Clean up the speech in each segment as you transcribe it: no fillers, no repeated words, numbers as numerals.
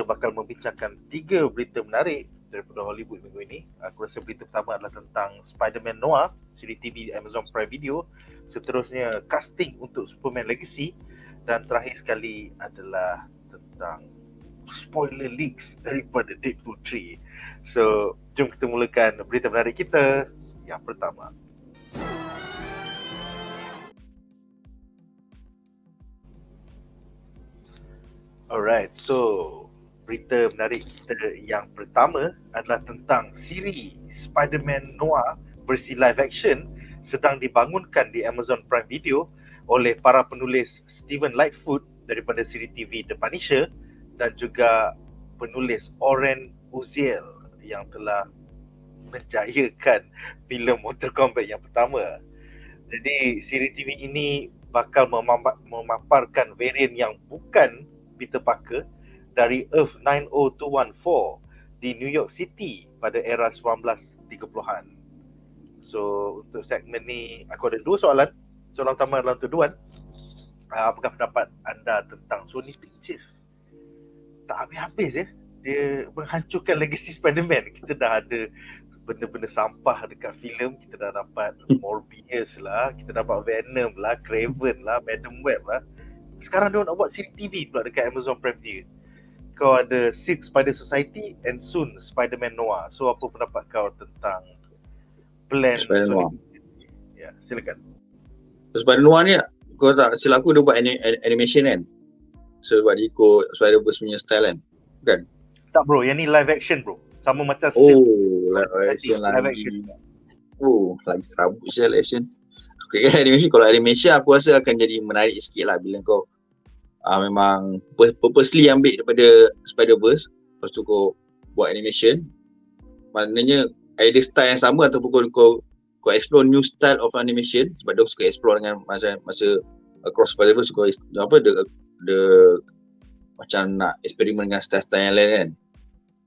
kita bakal membincangkan 3 berita menarik daripada Hollywood minggu ini. Aku rasa berita pertama adalah tentang Spider-Man Noir, siri TV di Amazon Prime Video. Seterusnya, casting untuk Superman Legacy. Dan terakhir sekali adalah tentang spoiler leaks daripada Deadpool 3. So, jom kita mulakan berita menarik kita yang pertama. Alright, so berita menarik kita yang pertama adalah tentang siri Spider-Man Noir versi live action sedang dibangunkan di Amazon Prime Video oleh para penulis Steven Lightfoot daripada siri TV The Punisher dan juga penulis Oren Uziel yang telah menjayakan filem Mortal Kombat yang pertama. Jadi siri TV ini bakal memaparkan varian yang bukan Peter Parker dari Earth 90214 di New York City pada era 1930-an. So untuk segmen ni aku ada 2 soalan. Soalan pertama adalah untuk Duan. Apakah pendapat anda tentang Sony Pictures? Tak habis-habis ya. Dia menghancurkan legacy Spider-Man. Kita dah ada benda-benda sampah dekat filem. Kita dah dapat Morbius lah, kita dapat Venom lah, Craven lah, Madam Web lah. Sekarang dia nak buat siri TV pula dekat Amazon Prime Video. Kau ada Silk Spider Society and soon Spider-Man Noir. So apa pendapat kau tentang plan Spider Noir? Ya, silakan. Spider Noir ni, kau tak silap aku dia buat animation kan? So sebab dia ikut Spider-Verse punya style kan? Bukan? Tak bro, yang ni live action bro. Sama macam Silk. Live action lagi. Lagi serabut je live action. Okay, animation, kalau animation aku rasa akan jadi menarik sikit lah bila kau memang purposely ambil daripada Spider-Verse, lepas tu kau buat animation. Maknanya either style yang sama ataupun kau explore new style of animation, sebab dia suka explore dengan masa across Spider-Verse, kau dia macam nak eksperimen dengan style-style yang lain kan.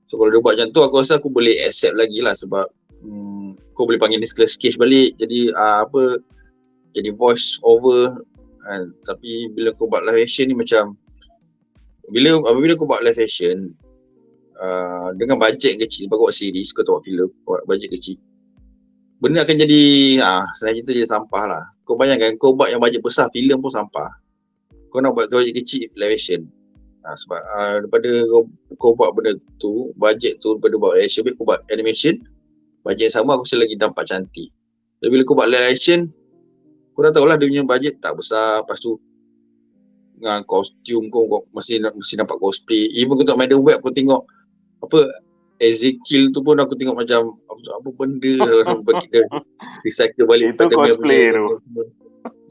So kalau dia buat macam tu aku rasa aku boleh accept lagi lah, sebab kau boleh panggil Nicolas Cage balik jadi jadi voice over kan. Tapi bila kau buat live action ni macam apabila kau buat live action dengan bajet kecil, sebab kau buat series, kau buat filem, kau buat bajet kecil, benda akan jadi senang cerita jadi sampah lah. Kau bayangkan kau buat yang bajet besar, filem pun sampah, kau nak buat bajet kecil live action. Sebab daripada kau buat benda tu, bajet tu, daripada buat live action, kau buat animation bajet yang sama, aku rasa lagi nampak cantik. Tapi bila kau buat live action, kau dah tahulah dia punya bajet tak besar. Lepas tu dengan kostum kau mesti nampak cosplay. Even kau tengok Madam Web, kau tengok apa Ezekiel tu pun aku tengok macam apa benda kita recycle balik. Itu cosplay tu.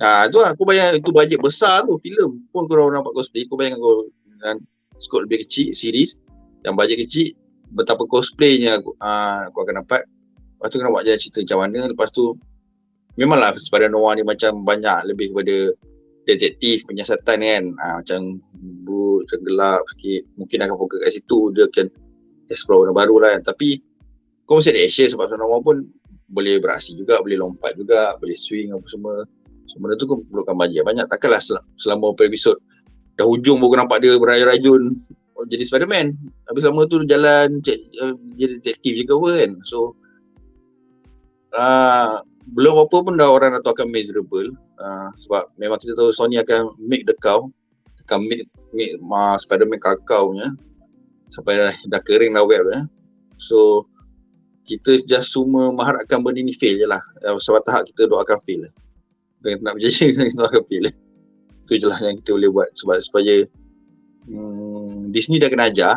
Tu lah, aku bayang itu bajet besar tu, filem pun kau nampak cosplay. Kau bayangkan kau dengan skop lebih kecil, series yang bajet kecil, betapa cosplaynya kau akan dapat. Lepas tu kena buat jalan cerita macam mana. Lepas tu memanglah Spider Noir ni macam banyak lebih kepada detektif, penyiasatan kan. Macam gelap sikit. Mungkin akan fokus kat situ. Dia akan explore benda baru lah kan. Tapi kau mesti ada action, sebab Spider Noir pun boleh beraksi juga, boleh lompat juga, boleh swing apa semua. So benda tu kau perlukan bajet banyak. Takkanlah selama beberapa episod dah hujung baru nampak dia berayun-rayun jadi Spider-Man. Habis lama tu jalan jadi detektif je ke apa kan. So belum apa pun dah orang dah tahu akan miserable. Sebab memang kita tahu Sony akan make the cow, akan make Spider-Man kakao punya sampai dah kering dah web ya. So kita just semua mengharapkan benda ni fail je lah. Sebab tahap kita doakan fail. Dan nak berjaya kita doakan fail. Itu je lah yang kita boleh buat supaya Disney dah kena ajar.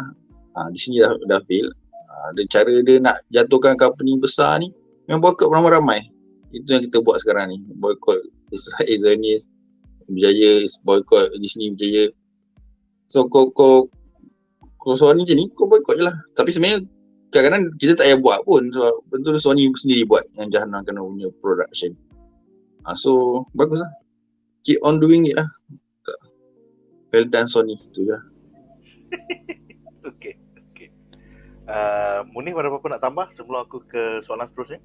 Disney dah fail. Dan cara dia nak jatuhkan company besar ni memang boycott ramai-ramai. Itu yang kita buat sekarang ni. Boycott Israel Zionis berjaya, boycott Disney berjaya. So kau Sony je ni, kau boycott je lah. Tapi sebenarnya kadang-kadang kita tak payah buat pun, sebab betul Sony sendiri buat yang jahanam kena punya production. So bagus lah. Keep on doing it lah. Well done Sony, tu je lah. Okay. Munif ada apa-apa nak tambah sebelum aku ke soalan seterusnya?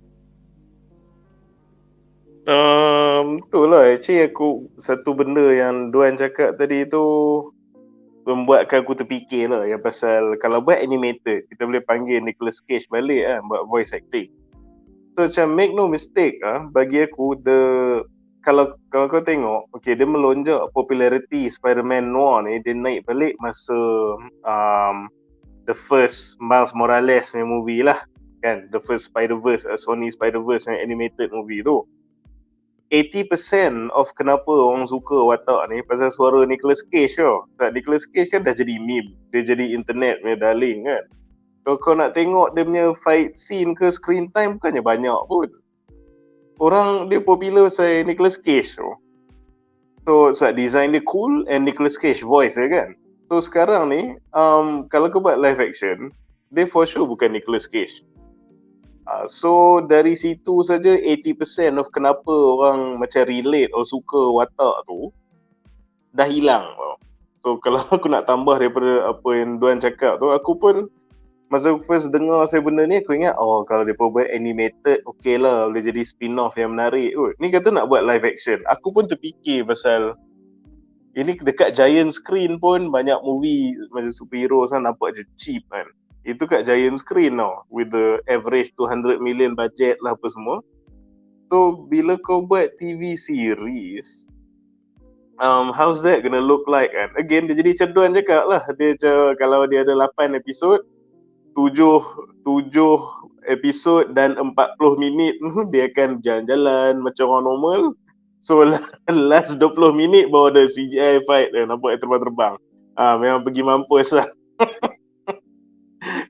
Betul lah, actually aku satu benda yang Duan cakap tadi tu membuatkan aku terfikir lah yang pasal kalau buat animated, kita boleh panggil Nicolas Cage balik kan buat voice acting. So macam make no mistake bagi aku kalau kau tengok, okay, dia melonjak popularity Spider-Man Noir ni, dia naik balik masa the first Miles Morales punya movie lah kan, the first Spider-Verse, Sony Spider-Verse yang animated movie tu. 80% of kenapa orang suka watak ni pasal suara Nicolas Cage tau. Tak, Nicolas Cage kan dah jadi meme, dia jadi internet punya darling kan. Kalau kau nak tengok dia punya fight scene ke screen time bukannya banyak pun. Orang dia popular pasal Nicolas Cage tu. So design dia cool and Nicolas Cage voice kan. So sekarang ni kalau kau buat live action, dia for sure bukan Nicolas Cage. So dari situ saja 80% of kenapa orang macam relate atau suka watak tu dah hilang tau. So kalau aku nak tambah daripada apa yang Duan cakap tu, aku pun masa first dengar saya benda ni, aku ingat kalau dia buat animated, okay lah, boleh jadi spin-off yang menarik kot. Ni kata nak buat live action, aku pun terfikir pasal ini dekat giant screen pun banyak movie macam superhero kan nampak je cheap kan. Itu kat giant screen tau, with the average 200 million budget lah apa semua. So bila kau buat TV series, how's that gonna look like kan? Again, dia jadi ceduan cakap lah, kalau dia ada 8 episod, 7 episod dan 40 minit dia akan jalan-jalan macam orang normal. So last 20 minit baru ada CGI fight dan nampak terbang-terbang. Memang pergi mampus lah.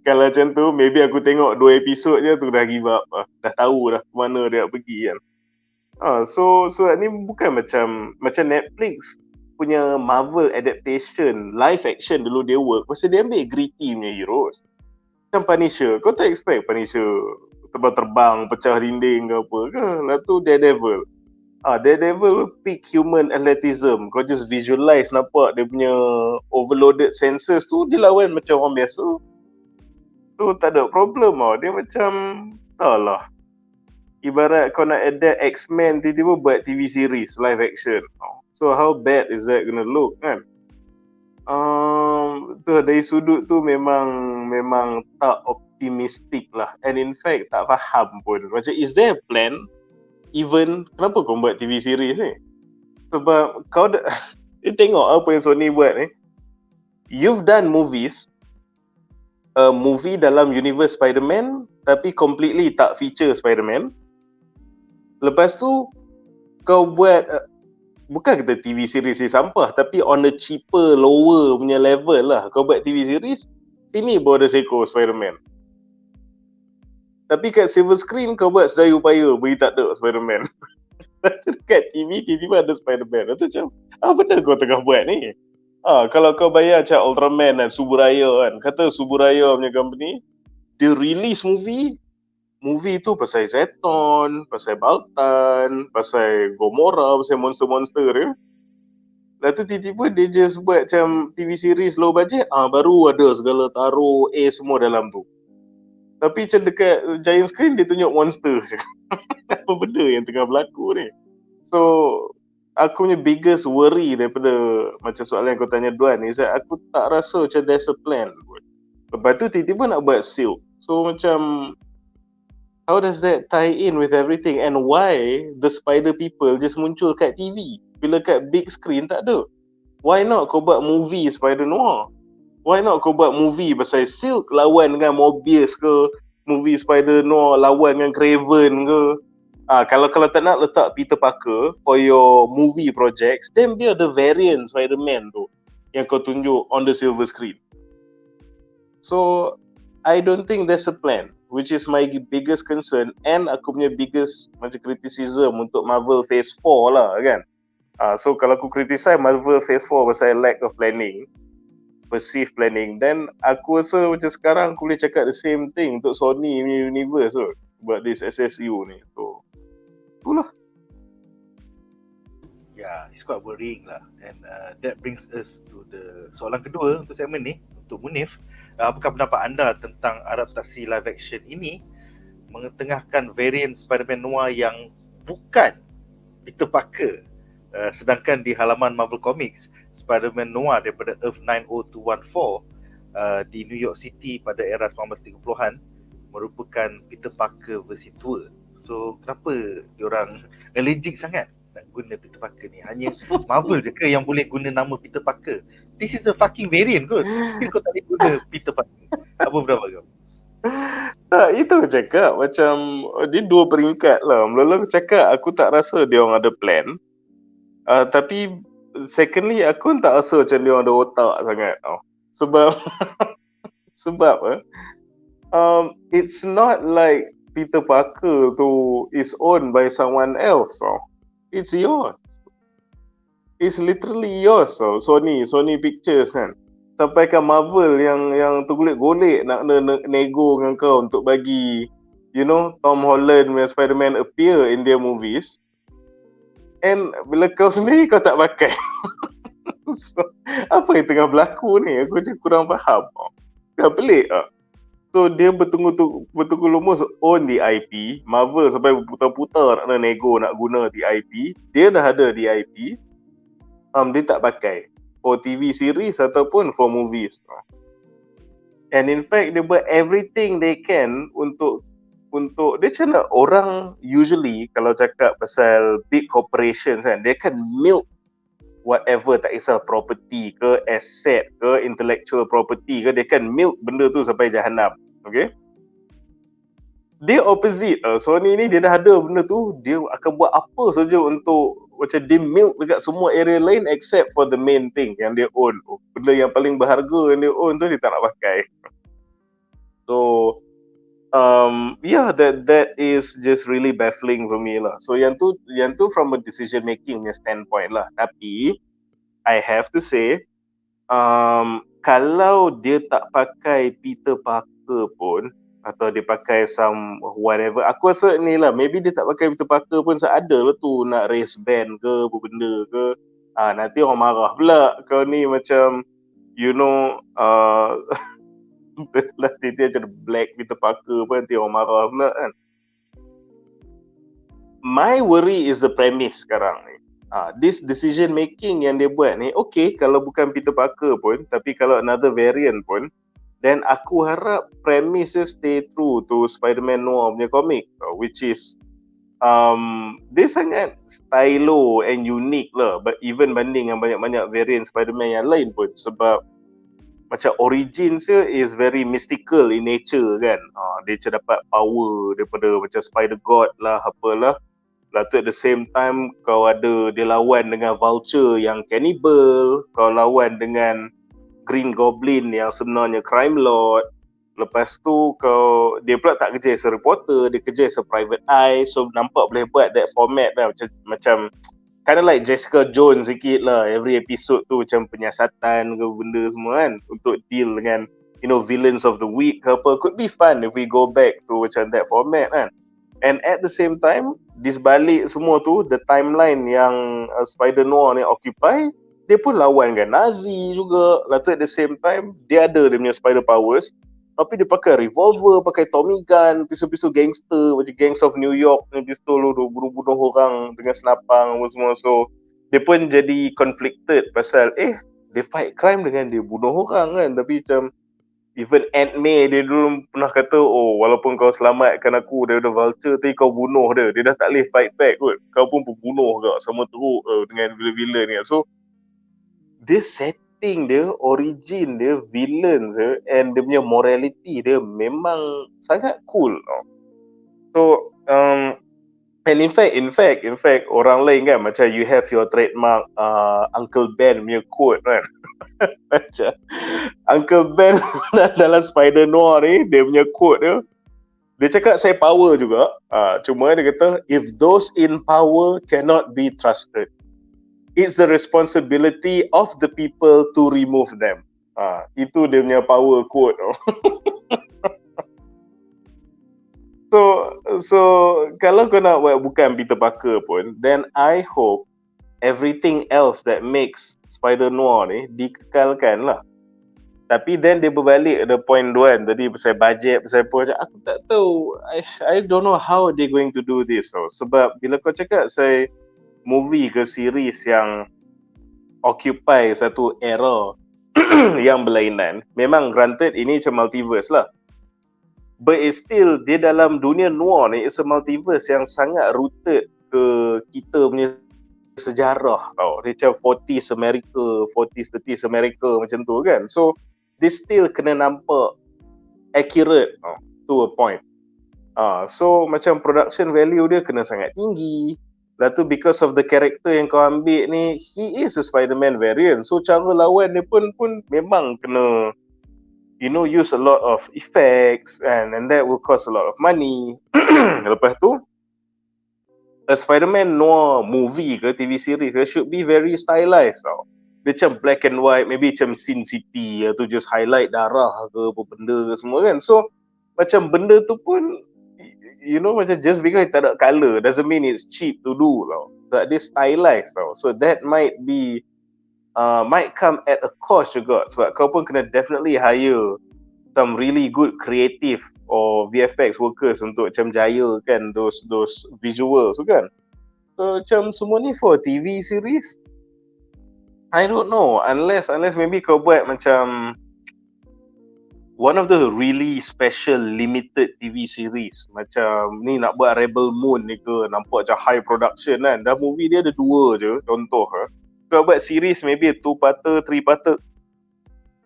Kalau macam tu, maybe aku tengok 2 episod je tu dah give up. Dah tahu dah mana dia nak pergi kan. So ni bukan macam Netflix punya Marvel adaptation live action dulu dia work pasal dia ambil gritty punya heroes. Macam Punisher, kau tak expect Punisher terbang-terbang, pecah dinding ke apa ke. Lepas tu Daredevil. Daredevil peak human athleticism. Kau just visualize nampak dia punya overloaded senses tu, dia lawan macam orang biasa. Tu tak ada problem tau. Dia macam, tak lah. Ibarat kau nak adapt X-Men, tiba-tiba buat TV series, live action. So how bad is that gonna look kan? Tu dari sudut tu memang tak optimistic lah. And in fact tak faham pun. Macam is there a plan? Even kenapa kau buat TV series ni? Sebab kau tengok apa yang Sony buat ni. You've done movies, movie dalam universe Spider-Man tapi completely tak feature Spider-Man. Lepas tu kau buat bukan kata TV series ni sampah, tapi on a cheaper, lower punya level lah. Kau buat TV series, sini baru ada seko Spider-Man. Tapi kat silver screen kau buat sedaya upaya beri tak ada Spider-Man. Dekat TV, tiba-tiba ada Spider-Man. Itu macam, benda kau tengah buat ni? Kalau kau bayar macam Ultraman dan Suburaya kan, kata Suburaya punya company, dia release movie tu pasal Zeton, pasal Baltan, pasal Gomora, pasal monster-monster dia. Lepas tu tiba-tiba dia just buat macam TV series low budget, baru ada segala taruh semua dalam tu. Tapi macam dekat giant screen dia tunjuk monster je. Apa benda yang tengah berlaku ni? So aku punya biggest worry daripada macam soalan yang kau tanya Duan ni, aku tak rasa macam there's a plan. Lepas tu tiba-tiba nak buat Silk. So macam how does that tie in with everything, and why the spider people just muncul kat TV bila kat big screen tak ada? Why not kau buat movie Spider Noir? Why not kau buat movie pasal Silk lawan dengan Mobius ke, movie Spider Noir lawan dengan Craven ke? Kalau tak nak letak Peter Parker for your movie projects, then biar the variant Spider-Man tu yang kau tunjuk on the silver screen. So I don't think there's a plan, which is my biggest concern and aku punya biggest macam criticism untuk Marvel Phase 4 lah kan. So kalau aku criticize Marvel Phase 4 pasal lack of planning, perceived planning, then aku rasa macam sekarang aku boleh cakap the same thing untuk Sony punya universe tu, buat this SSU ni. So itulah. Yeah, it's quite worrying lah. And that brings us to the soalan kedua untuk segmen ni, untuk Munif. Apakah pendapat anda tentang adaptasi live action ini mengetengahkan variant Spider-Man Noir yang bukan Peter Parker, sedangkan di halaman Marvel Comics Spider-Man Noir daripada Earth 90214 di New York City pada era 1930-an merupakan Peter Parker versi tua. So kenapa diorang allergic sangat nak guna Peter Parker ni? Hanya Marvel je ke yang boleh guna nama Peter Parker? This is a fucking variant kot. Still kau tak boleh guna Peter Parker. Apa berapa kau? Tak, itu aku cakap macam dia dua peringkat lah. Mula-mula aku cakap aku tak rasa dia orang ada plan. Tapi secondly aku tak rasa macam dia orang ada otak sangat. Sebab it's not like Peter Parker tu is owned by someone else. It's yours. It's literally yours. Sony Pictures kan. Sampai kan Marvel yang tergolek-golek nak nego dengan kau untuk bagi Tom Holland punya Spider-Man appear in their movies. And bila kau sendiri kau tak pakai. So, apa yang tengah berlaku ni? Aku je kurang faham. Dah pelik tak? So dia betul-betul almost own the IP. Marvel sampai putar-putar nak nego nak guna the IP. Dia dah ada the IP. Dia tak pakai for TV series ataupun for movies. And in fact dia buat everything they can untuk dia macam mana orang usually kalau cakap pasal big corporations kan, they can milk whatever, tak kisah property ke, asset ke, intellectual property ke, they can milk benda tu sampai jahanam. Okay? Dia opposite. Sony ni dia dah ada benda tu, dia akan buat apa saja untuk macam dia milk dekat semua area lain except for the main thing yang dia own. Benda yang paling berharga yang dia own tu dia tak nak pakai. So that is just really baffling for me lah. So yang tu from a decision making standpoint lah. Tapi I have to say kalau dia tak pakai Peter Parker pun atau dia pakai some whatever, aku rasa ni lah, maybe dia tak pakai Peter Parker pun ada lah tu nak race band ke apa benda ke. Nanti orang marah pula kau ni macam lah dia macam black Peter Parker pun nanti orang marah pula kan. My worry is the premise sekarang ni. This decision making yang dia buat ni, okay kalau bukan Peter Parker pun, tapi kalau another variant pun, then aku harap premise dia stay true to Spider-Man Noir punya komik, which is dia sangat stylo and unique lah, but even banding dengan banyak-banyak variant Spider-Man yang lain pun, sebab macam origin dia is very mystical in nature kan. Dia macam dapat power daripada macam Spider God lah apalah. Lalu at the same time kau ada dia lawan dengan Vulture yang cannibal, kau lawan dengan Green Goblin yang sebenarnya crime lord. Lepas tu dia pula tak kerja as a reporter, dia kerja as a private eye. So nampak boleh buat that format lah, macam kind of like Jessica Jones sikit lah. Every episode tu macam penyiasatan ke benda semua kan, untuk deal dengan villains of the week ke apa. Could be fun if we go back to macam that format kan. And at the same time, di sebalik semua tu, the timeline yang Spider Noir ni occupy, dia pun lawan dengan Nazi juga. Lalu at the same time, dia ada dia punya spider powers, tapi dia pakai revolver, pakai Tommy gun, pistol-pistol gangster, macam Gangs of New York ni, pistol tu bunuh orang dengan senapang semua. So dia pun jadi conflicted pasal dia fight crime dengan dia bunuh orang kan. Tapi macam even Aunt May dia dulu pernah kata, walaupun kau selamatkan aku daripada Vulture, tapi kau bunuh dia dah tak boleh fight back kot. Kau pun pembunuh kau, sama teruk dengan villain ni. So this setting dia, origin dia, villains dia, and dia punya morality dia memang sangat cool. So and in fact orang lain kan, macam you have your trademark Uncle Ben punya quote kan. Macam Uncle Ben dalam Spider Noir ni, dia punya quote dia cakap saya power juga, cuma dia kata if those in power cannot be trusted, it's the responsibility of the people to remove them. Itu dia punya power quote. So kalau kau nak buat bukan Peter Parker pun, then I hope everything else that makes Spider Noir ni dikekalkan lah. Tapi then dia berbalik ada point Duan tadi pasal budget, pasal apa, aku tak tahu. I don't know how they going to do this. Sebab bila kau cakap saya movie ke series yang occupy satu era yang berlainan. Memang granted ini macam multiverse lah, but it's still dia dalam dunia noir ni, it's a multiverse yang sangat rooted ke kita punya sejarah tau. Dia macam 40s America, 40s 30s America macam tu kan. So dia still kena nampak accurate to a point. So macam production value dia kena sangat tinggi. Lepas tu because of the character yang kau ambil ni, he is a Spider-Man variant. So cara lawan dia pun memang kena use a lot of effects and that will cost a lot of money. Lepas tu a Spider-Man noir movie ke TV series ke should be very stylized tau. Dia macam black and white, maybe macam Sin City atau just highlight darah ke apa benda ke semua kan. So macam benda tu pun macam just because tak ada colour doesn't mean it's cheap to do tau. But dia stylized tau. So that might be might come at a cost juga, sebab kau pun kena definitely hire some really good creative or VFX workers untuk macam jaya kan those visuals kan. So macam semua ni for TV series, I don't know, unless maybe kau buat macam one of the really special limited TV series. Macam ni nak buat Rebel Moon ni ke, nampak macam high production kan. Dah movie dia ada 2 je contoh. Kau buat series maybe 2 parter, 3 parter,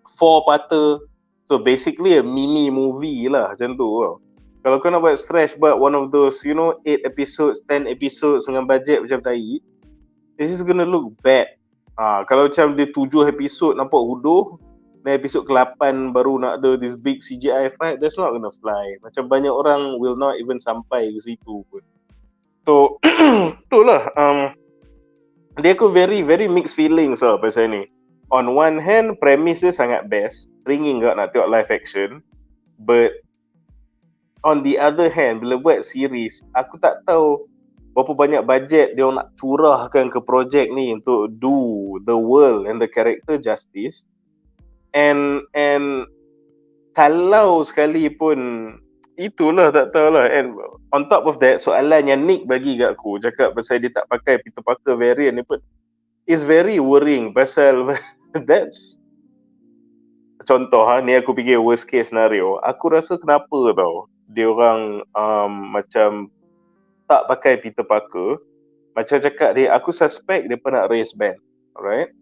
4 parter. So basically a mini movie lah macam tu. Kalau kau nak buat stretch, buat one of those 8 episodes, 10 episodes dengan budget macam tai, this is gonna look bad. Kalau macam dia 7 episode nampak huduh, dan episod ke-8 baru nak ada this big CGI fight, that's not gonna fly. Macam banyak orang will not even sampai ke situ pun. So itulah dia aku very very mixed feelings lah pasal ni. On one hand, premise dia sangat best, ringing gak nak tengok live action, but on the other hand, bila buat series, aku tak tahu berapa banyak budget dia nak curahkan ke projek ni untuk do the world and the character justice. And kalau sekali pun itulah tak tahulah. And on top of that, soalan yang Nick bagi kat aku cakap pasal dia tak pakai Peter Parker variant ni pun is very worrying. Pasal that's contoh ni aku fikir worst case scenario. Aku rasa kenapa tau dia orang macam tak pakai Peter Parker, macam cakap dia, aku suspect dia pernah raise ban. Alright.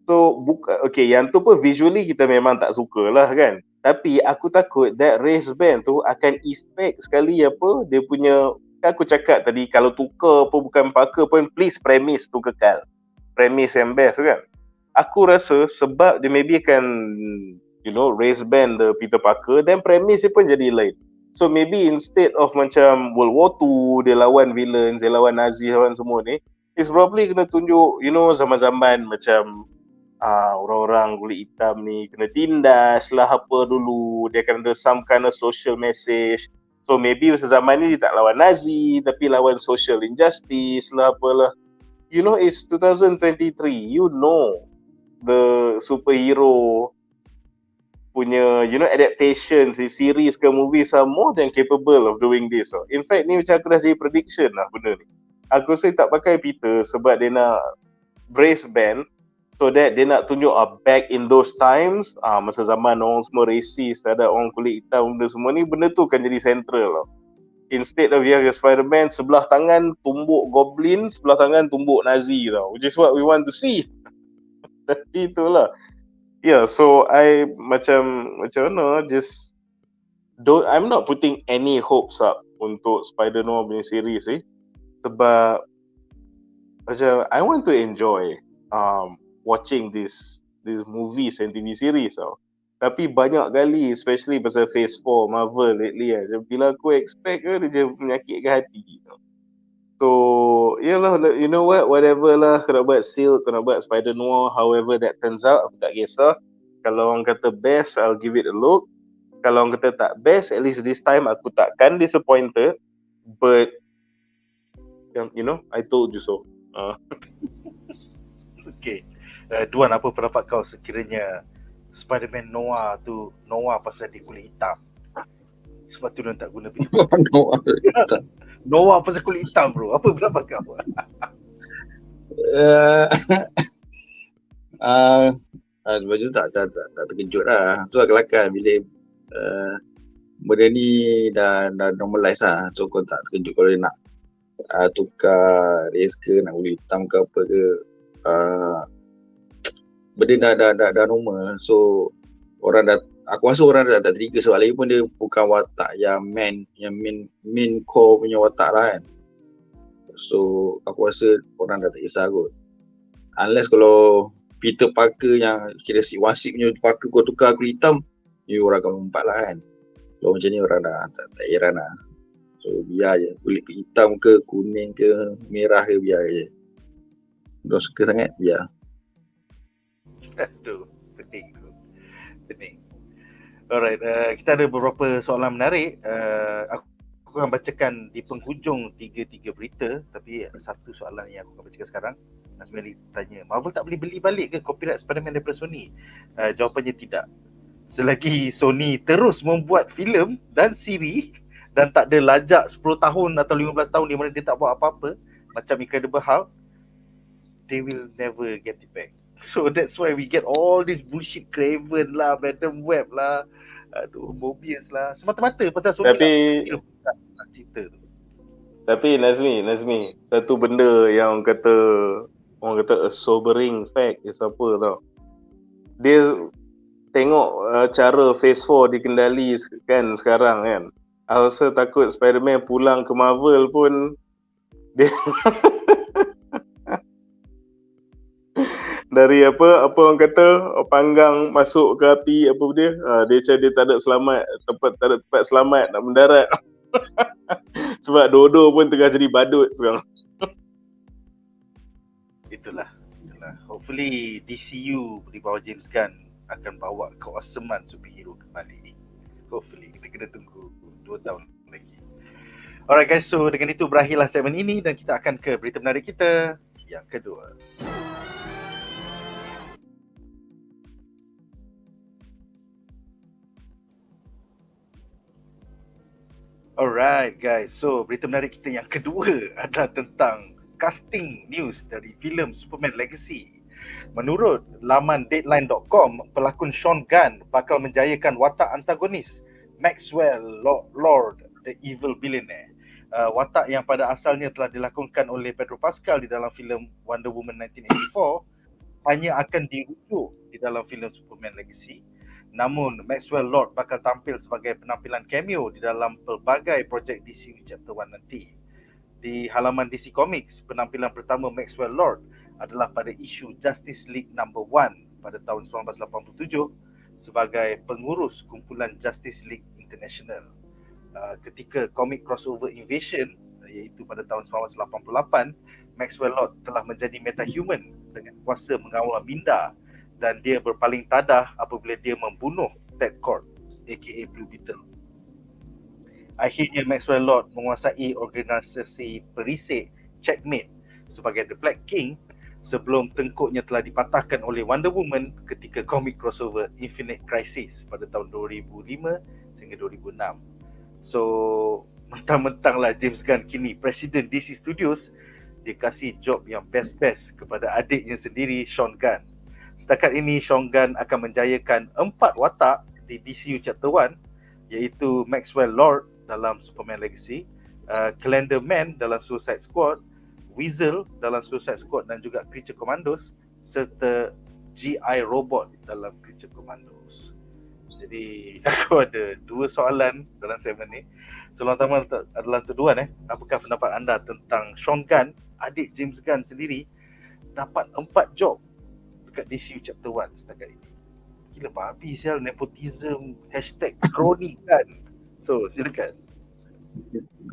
So okay, yang tu pun visually kita memang tak suka lah kan. Tapi aku takut that race band tu akan effect sekali apa dia punya, kan aku cakap tadi kalau tukar pun bukan Parker pun, please premise tu kekal. Premise yang best kan. Aku rasa sebab dia maybe akan race band the Peter Parker, then premise dia pun jadi lain. So maybe instead of macam World War 2 dia lawan villains, dia lawan Nazi, lawan semua ni, it's probably kena tunjuk zaman-zaman macam orang-orang kulit hitam ni kena tindas lah apa dulu, dia akan ada some kind of social message. So maybe masa zaman ni dia tak lawan Nazi tapi lawan social injustice lah apalah. It's 2023, the superhero punya adaptations, series ke movies are more than capable of doing this. In fact ni macam aku dah jadi prediction lah benda ni. Aku rasa tak pakai Peter sebab dia nak brace band, so that dia nak tunjuk back in those times, masa zaman orang semua racist, tak ada orang kulit hitam, benda semua ni, benda tu kan jadi central lah. Instead of you have Spider-Man, sebelah tangan tumbuk Goblin, sebelah tangan tumbuk Nazi tau, which is what we want to see. Tapi itulah. Yeah, so I macam mana, just I'm not putting any hopes up untuk Spider-Noir punya series sebab macam I want to enjoy watching these movies and TV series tau. Tapi banyak kali, especially pasal Phase 4 Marvel lately bila aku expect dia je menyakitkan hati tau. So yalah, you know what, whatever lah, kau nak buat Silk, kau nak buat Spider-Noir, however that turns out, aku tak kisah. Kalau orang kata best, I'll give it a look. Kalau orang kata tak best, at least this time aku takkan disappointed. But I told you so. Okay. Duan, apa pendapat kau sekiranya Spider-Man Noir tu Noir pasal dia kulit hitam? Sebab tu dia tak guna Peter Parker. Noir pasal kulit hitam bro. Apa pendapat kau? Lepas tu tak terkejut lah. Tu lah kelakar bila benda ni dah normalize lah. So kau tak terkejut kalau dia nak tukar race ke, nak kulit hitam ke apa ke. Benda dah normal. So orang dah, aku rasa orang dah tak trigger sebab lagi pun dia bukan watak yang main core punya watak lah kan. So aku rasa orang dah tak kisah kot. Unless kalau Peter Parker yang kira si wasip punya Parker kau tukar kulit hitam, orang akan lompat lah kan. Kalau macam ni orang dah tak heran lah. So biar je, kulit hitam ke, kuning ke, merah ke, biar je. Dia suka sangat, biar. Tu, penting. Alright, kita ada beberapa soalan menarik. Aku akan bacakan di penghujung 3 berita, tapi satu soalan yang aku akan bacakan sekarang. Asmali tanya, Marvel tak boleh beli balik ke copyright Spider-Man daripada Sony? Jawapannya tidak. Selagi Sony terus membuat filem dan siri dan tak ada lajak 10 tahun atau 15 tahun di mana dia tak buat apa-apa macam Incredible Hulk, they will never get it back. So that's why we get all this bullshit Craven lah, Madam Web lah, Mobius lah, semata-mata pasal Sony nak cerita tu. Tapi Nazmi, satu benda yang orang kata a sobering fact is apa tau. Dia tengok cara Phase 4 dikendali kan sekarang kan. Aku rasa takut Spider-Man pulang ke Marvel pun dia dari apa orang kata panggang masuk ke api apa dia, dia macam dia tak ada selamat, tak ada tempat selamat nak mendarat. Sebab Dodo pun tengah jadi badut sekarang. Itulah. Hopefully DCU di bawah James Gunn akan bawa keawesoman superhero kembali. Hopefully, kita kena tunggu 2 tahun lagi. Alright guys, so dengan itu berakhirlah segmen ini dan kita akan ke berita menarik kita yang kedua. Alright guys, so berita menarik kita yang kedua adalah tentang casting news dari filem Superman Legacy. Menurut laman deadline.com, pelakon Sean Gunn bakal menjayakan watak antagonis Maxwell Lord, the evil billionaire. Watak yang pada asalnya telah dilakonkan oleh Pedro Pascal di dalam filem Wonder Woman 1984 hanya akan dirujuk di dalam filem Superman Legacy. Namun Maxwell Lord bakal tampil sebagai penampilan cameo di dalam pelbagai projek DC Chapter 1 nanti. Di halaman DC Comics, penampilan pertama Maxwell Lord adalah pada isu Justice League No. 1 pada tahun 1987 sebagai pengurus kumpulan Justice League International. Ketika komik crossover Invasion iaitu pada tahun 1988, Maxwell Lord telah menjadi metahuman dengan kuasa mengawal minda dan dia berpaling tadah apabila dia membunuh Ted Kord aka Blue Beetle. Akhirnya Maxwell Lord menguasai organisasi perisik Checkmate sebagai The Black King sebelum tengkuknya telah dipatahkan oleh Wonder Woman ketika komik crossover Infinite Crisis pada tahun 2005 sehingga 2006. So mentang-mentanglah James Gunn kini Presiden DC Studios, dia kasih job yang best-best kepada adiknya sendiri, Sean Gunn. Setakat ini Sean Gunn akan menjayakan 4 watak di DCU Chapter 1 iaitu Maxwell Lord dalam Superman Legacy, Calendar Man dalam Suicide Squad, Weasel dalam Suicide Squad dan juga Creature Commandos, serta GI Robot dalam Creature Commandos. Jadi aku ada 2 soalan dalam segmen ni. Soalan pertama adalah untuk Duan. Apakah pendapat anda tentang Sean Gunn, adik James Gunn sendiri, dapat 4 job dekat DCU Chapter 1 setakat ini? Gila babi sial, nepotism, #crony kan. So silakan.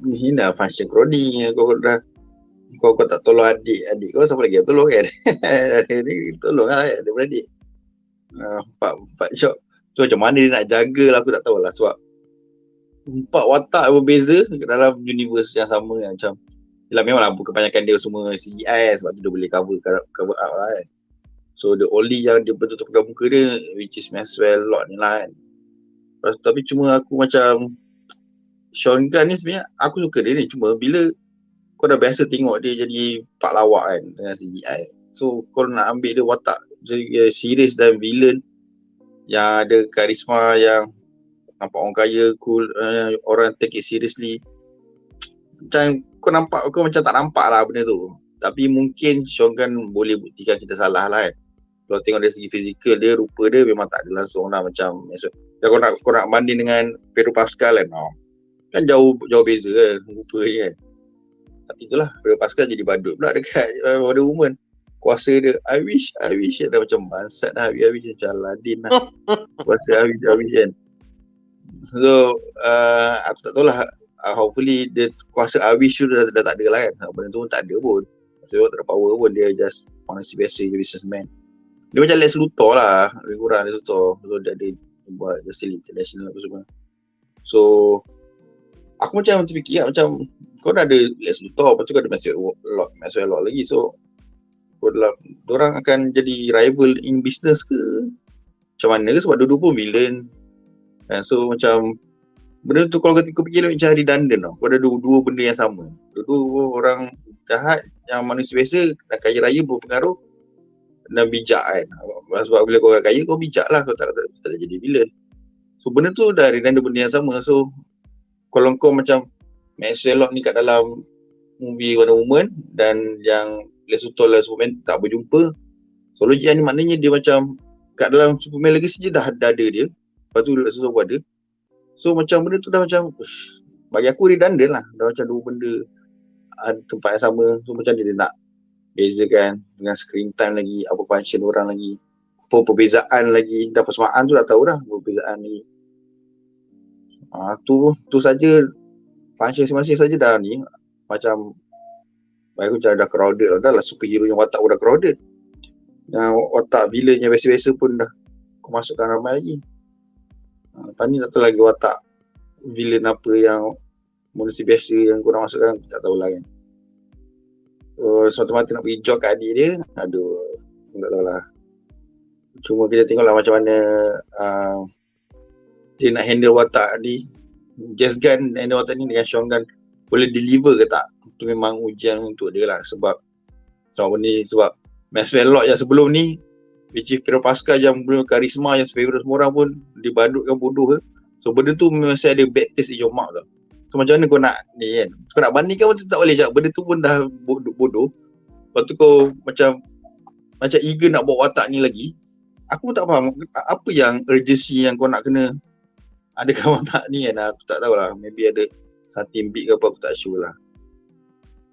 Ini dah function crony. Kau tak tolong adik kau, siapa lagi yang tolong kan? Ni tolong lah daripada adik. 4 job. So macam mana dia nak jaga lah, aku tak tahulah. Sebab 4 watak berbeza dalam universe yang sama kan. Macam yelah, memanglah kebanyakan dia semua CGI kan, sebab tu dia boleh cover up lah kan. So the only yang dia betul-betul pegang muka dia, which is Maxwell Lord ni lah kan. Tapi cuma aku macam Sean Gunn ni sebenarnya aku suka dia ni, cuma bila kau dah biasa tengok dia jadi pak lawak kan dengan CGI, so kau nak ambil dia watak serius dan villain yang ada karisma, yang nampak orang kaya, cool, orang take it seriously. Macam kau macam tak nampak lah benda tu. Tapi mungkin Shogun boleh buktikan kita salah lah kan. Kalau tengok dari segi fizikal dia, rupa dia memang tak ada langsung lah macam kau nak banding dengan Pedro Pascal kan, kan jauh beza kan rupa dia kan. Tapi itulah, Pedro Pascal jadi badut pula dekat Wonder Woman. Kuasa dia, I wish dah macam bangsat lah, I wish macam Aladdin lah. Kuasa I wish kan. So aku tak tahu lah, hopefully dia kuasa I wish tu dah tak ada lah kan. Benda tu pun tak ada pun. Sebab tak ada power pun, dia just manusia biasa je, businessman. Dia macam Lex Luthor lah, lebih kurang Lex Luthor. So dia ada buat Justice International apa semua. So aku macam terfikir lah, macam kau dah ada Lex Luthor, lepas tu kau ada Maxwell Lord lagi. So diorang akan jadi rival in business ke? Macam mana ke? Sebab dua-dua pun villain. So macam benda tu kalau kau fikir macam redundant tau. Kau ada dua benda yang sama. Dua orang jahat yang manusia biasa dan kaya raya berpengaruh dan bijak kan. Sebab bila kau kaya kau bijak lah, kau tak jadi villain. So benda tu dah redundant benda yang sama. So kalau kau macam Maxwell Lord ni kat dalam movie Wonder Woman dan yang Lex Luthor dan Superman tak berjumpa, so logik ni maknanya dia macam kat dalam Superman Legacy je dah ada dia, lepas tu Lex Luthor pun ada. So macam benda tu dah macam bagi aku redundant lah, dah macam dua benda ada tempat yang sama. So macam dia nak bezakan dengan screen time lagi, apa function orang lagi, apa perbezaan lagi, dah persamaan tu dah tahu dah perbezaan lagi. Tu saja function masing-masing saja dah ni macam bagi aku macam dah crowded lah. Dah lah superhero yang watak pun dah crowded, yang watak villain yang biasa-biasa pun dah kau masukkan ramai lagi. Lepas ni tak tahu lagi watak villain apa yang manusia biasa yang korang masukkan, tak tahulah kan. Semata-mata nak pergi jog kat adik dia, aduh tak tahulah. Cuma kita tengoklah macam mana dia nak handle watak ni. Just Gun handle watak ni dengan Shogun boleh deliver ke tak? Itu memang ujian untuk dia lah. Sebab Maxwell Lord yang sebelum ni, which is Pedro Pascal yang belum karisma, yang favourite semua orang pun dibadutkan bodoh ke. So benda tu memang saya ada bad taste in your mouth lah. So macam mana kau nak ni kan, kau nak bandingkan pun tak boleh cakap benda tu pun dah bodoh. Lepas tu kau macam eager nak bawa watak ni lagi. Aku pun tak faham apa yang urgency yang kau nak kena adakan watak ni kan. Aku tak tahulah, maybe ada something big ke apa, aku tak sure lah.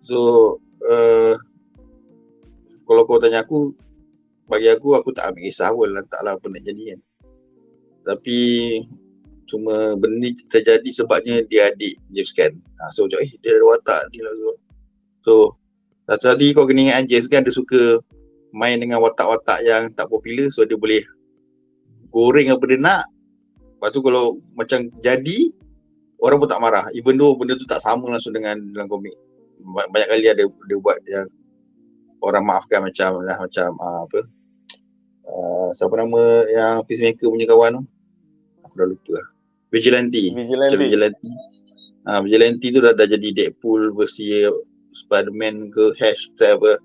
So kalau kau tanya aku, bagi aku tak ambil kisah pun letaklah apa nak jadi kan. Tapi cuma benda ni terjadi sebabnya dia adik James Gunn. So macam dia ada watak ni lah. So satu hati kau kena ingat James Gunn dia suka main dengan watak-watak yang tak popular. So dia boleh goreng apa dia nak. Lepas tu kalau macam jadi, orang pun tak marah. Even though benda tu tak sama langsung dengan dalam komik. Banyak kali dia buat yang orang maafkan macam siapa nama yang Peacemaker punya kawan tu? Aku dah lupa lah. Vigilante. Vigilante tu dah jadi Deadpool versi Spider-Man ke hashtag apa,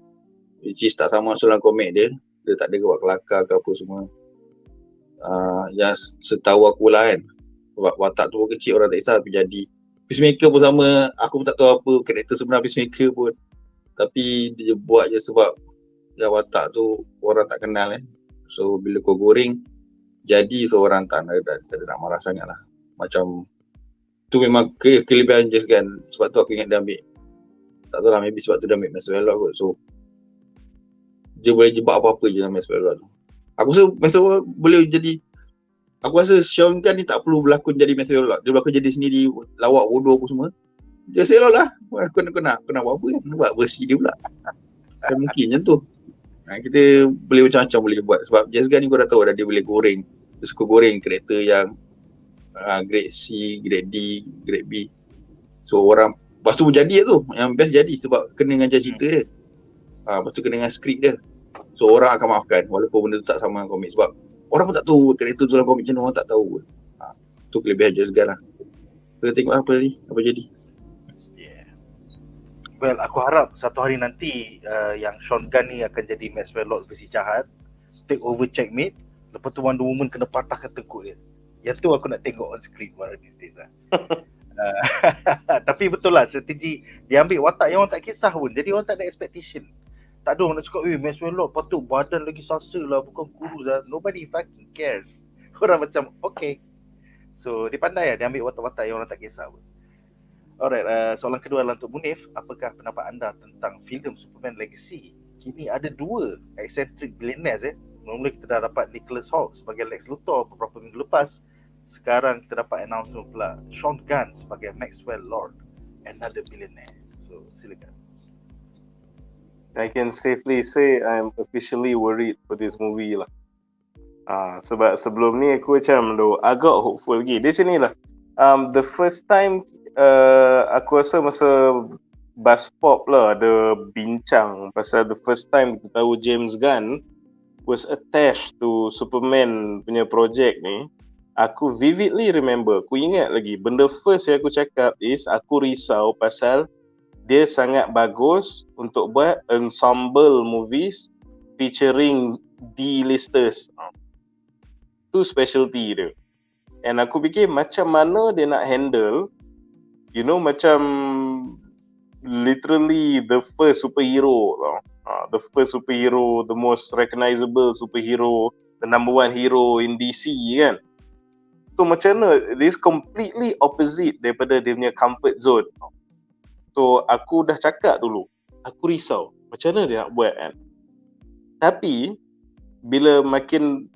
which is tak sama langsung dalam komik dia. Dia tak ada buat kelakar ke apa semua. Yang setahu aku lah kan, watak tu pun kecil, orang tak kisah. Tapi jadi Peacemaker pun sama, aku pun tak tahu apa karakter sebenar Peacemaker pun. Tapi dia buat je sebab dia watak tu orang tak kenal kan. So bila kau goreng jadi seorang tak nak marah sangat lah. Macam tu memang kelebihan James Gunn. Sebab tu aku ingat dia ambil, tak tahu lah, maybe sebab tu dia ambil Maxwell Lord kot. So dia boleh jebak apa-apa je dengan Maxwell Lord tu. Aku rasa Maxwell Lord boleh jadi, aku rasa Shogun ni tak perlu berlakon jadi Maxwell Lord. Dia berlakon jadi sendiri, lawak bodoh apa semua. Dia Maxwell Lord lah. Kau nak buat apa kan? Buat versi dia pula. Kan mungkin macam tu. Kita boleh macam-macam boleh buat. Sebab James Gunn ni kau dah tahu dah, dia boleh goreng. Dia suka goreng karakter yang grade C, grade D, grade B. So orang, lepas tu jadi tu, yang best jadi sebab kena dengan cerita dia. Lepas tu kena dengan skrip dia. So orang akan maafkan walaupun benda tu tak sama dengan komik. Sebab orang pun tak tahu karakter tu dalam komik macam mana, orang tak tahu pun. Tu kelebihan James Gunn lah. Kita tengok apa jadi. Well, aku harap satu hari nanti yang Shogun ni akan jadi Maxwell Lord versi jahat. take over checkmate, lepas tu Wonder Woman kena patahkan tengkuk dia. Yang tu aku nak tengok on screen one of these days lah. Tapi betul lah, strategi dia ambil watak yang orang tak kisah pun. Jadi orang tak ada expectation. Tak ada orang nak cakap, Maxwell Lord patut badan lagi sasa lah, bukan kurus lah. Nobody fucking cares. Orang macam, okay. So dia pandai lah, dia ambil watak-watak yang orang tak kisah pun. Alright, soalan kedua adalah untuk Munif. Apakah pendapat anda tentang filem Superman Legacy? Kini ada dua eccentric billionaires. Mula kita dah dapat Nicholas Hoult sebagai Lex Luthor beberapa minggu lepas. Sekarang kita dapat announcement pula Sean Gunn sebagai Maxwell Lord, another billionaire. So silakan. I can safely say I'm officially worried for this movie lah. Sebab sebelum ni aku macam agak hopeful lagi. Dia macam ni lah. The first time aku rasa masa BuzzPop lah ada bincang pasal the first time kita tahu James Gunn was attached to Superman punya project ni. Aku vividly remember, aku ingat lagi, benda first yang aku cakap is aku risau pasal dia sangat bagus untuk buat ensemble movies featuring D-listers. Tu specialty dia. And aku fikir macam mana dia nak handle, you know, macam literally the first superhero tau. The first superhero, the most recognizable superhero, the number one hero in DC kan. So macam mana, this completely opposite daripada dia punya comfort zone. So aku dah cakap dulu, aku risau macam mana dia nak buat kan. Tapi bila makin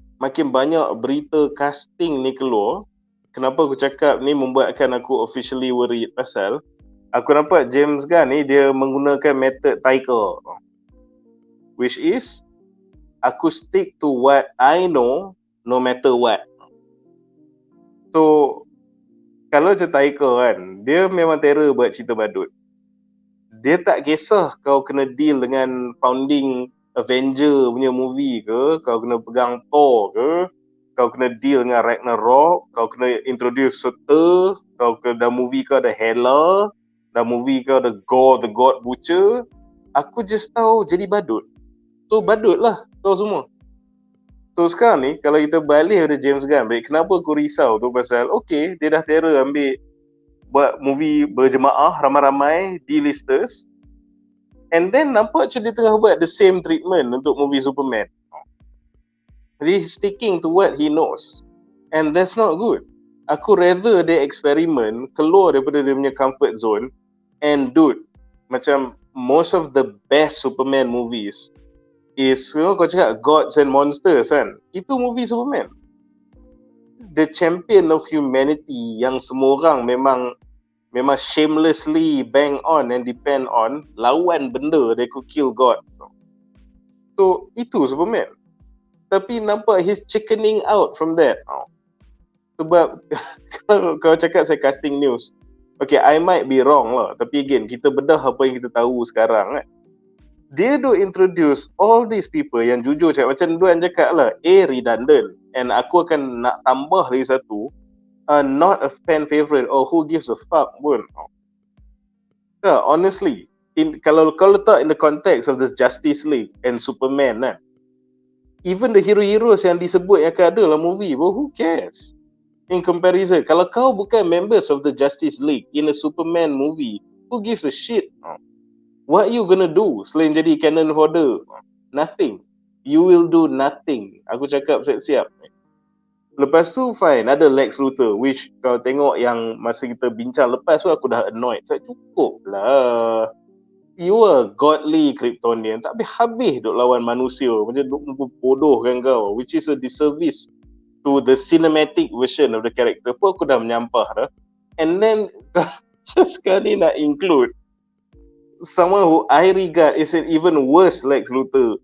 banyak berita casting ni keluar, kenapa aku cakap ni membuatkan aku officially worried pasal aku nampak James Gunn ni dia menggunakan method Taika, which is aku stick to what I know no matter what. So kalau macam Taika kan, dia memang terror buat cerita badut. Dia tak kisah kau kena deal dengan founding Avenger punya movie ke, kau kena pegang Thor ke, kau kena deal dengan Ragnarok, kau kena introduce serta, kau kena dah movie kau ada Hela, dah movie kau ada Gore the God Butcher. Aku just tahu jadi badut. So badut lah kau semua. So sekarang ni kalau kita balik pada James Gunn, kenapa aku risau tu pasal okay, dia dah terror ambil buat movie berjemaah ramai-ramai D-listers, and then nampak macam dia tengah buat the same treatment untuk movie Superman. Jadi he's sticking to what he knows, and that's not good. Aku rather dia eksperimen keluar daripada dia punya comfort zone, and dude, macam most of the best Superman movies is, you know, kau cakap gods and monsters kan, itu movie Superman, the champion of humanity yang semua orang memang shamelessly bang on and depend on, lawan benda they could kill God. So itu Superman. Tapi nampak he's chickening out from that. Sebab kalau kau cakap saya casting news, okay, I might be wrong lah, tapi again kita bedah apa yang kita tahu sekarang kan. Dia do introduce all these people yang jujur cakap, macam Duan cakap lah, redundant, and aku akan nak tambah lagi satu, not a fan favourite or who gives a fuck pun. Honestly, kalau letak in the context of the Justice League and Superman kan, even the hero-heroes yang disebut yang akan ada dalam movie, well, who cares? In comparison, kalau kau bukan members of the Justice League in a Superman movie, who gives a shit? What you gonna do selain jadi cannon fodder? Nothing. You will do nothing. Aku cakap siap-siap. Lepas tu fine, ada Lex Luthor, which kau tengok yang masa kita bincang lepas tu aku dah annoyed. Saya cukup lah. You are godly Kryptonian, tak habis duk lawan manusia, macam duk bodohkan kau, which is a disservice to the cinematic version of the character. Pun aku dah menyampah dah. And then just sekali nak include someone who I regard is an even worse Lex Luthor.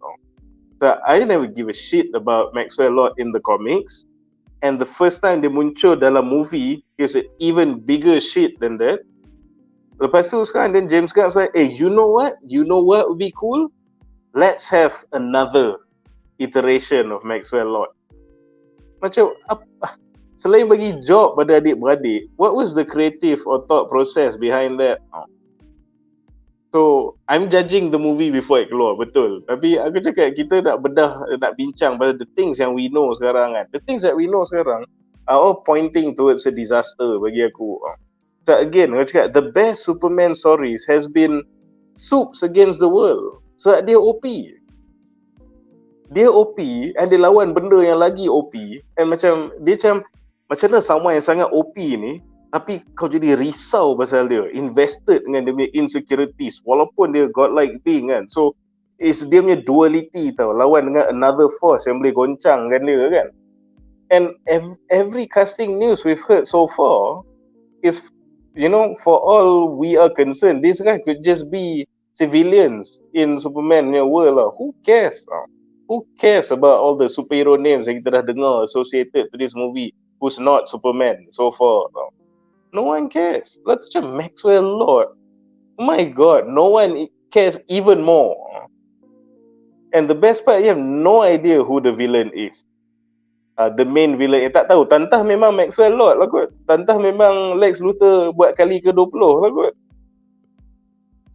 So I never give a shit about Maxwell Lord in the comics, and the first time dia muncul dalam movie, he's an even bigger shit than that. Lepas tu sekarang then James Gunn say, you know what would be cool? Let's have another iteration of Maxwell Lord. Macam apa? Selain bagi job pada adik-beradik, what was the creative or thought process behind that? So I'm judging the movie before it keluar, betul. Tapi aku cakap kita nak bedah, nak bincang pasal the things yang we know sekarang kan. The things that we know sekarang are all pointing towards a disaster bagi aku. So again, aku cakap the best Superman stories has been Supes against the world. So dia OP. Dia OP and dia lawan benda yang lagi OP. And macam dia macam mana someone yang sangat OP ni tapi kau jadi risau pasal dia, invested dengan dia punya insecurities walaupun dia godlike being kan. So it's dia punya duality tau, lawan dengan another force yang boleh goncangkan dia kan. And every casting news we've heard so far is, you know, for all we are concerned, this guy could just be civilians in Superman punya world lah. Who cares? Who cares about all the superhero names yang kita dah dengar associated to this movie who's not Superman so far? No one cares. Let's just Maxwell Lord. Oh my God, no one cares even more. And the best part, you have no idea who the villain is. The main villain, tak tahu. Tantah memang Maxwell Lord lah kot. Tantah memang Lex Luthor buat kali ke-20 lah kot.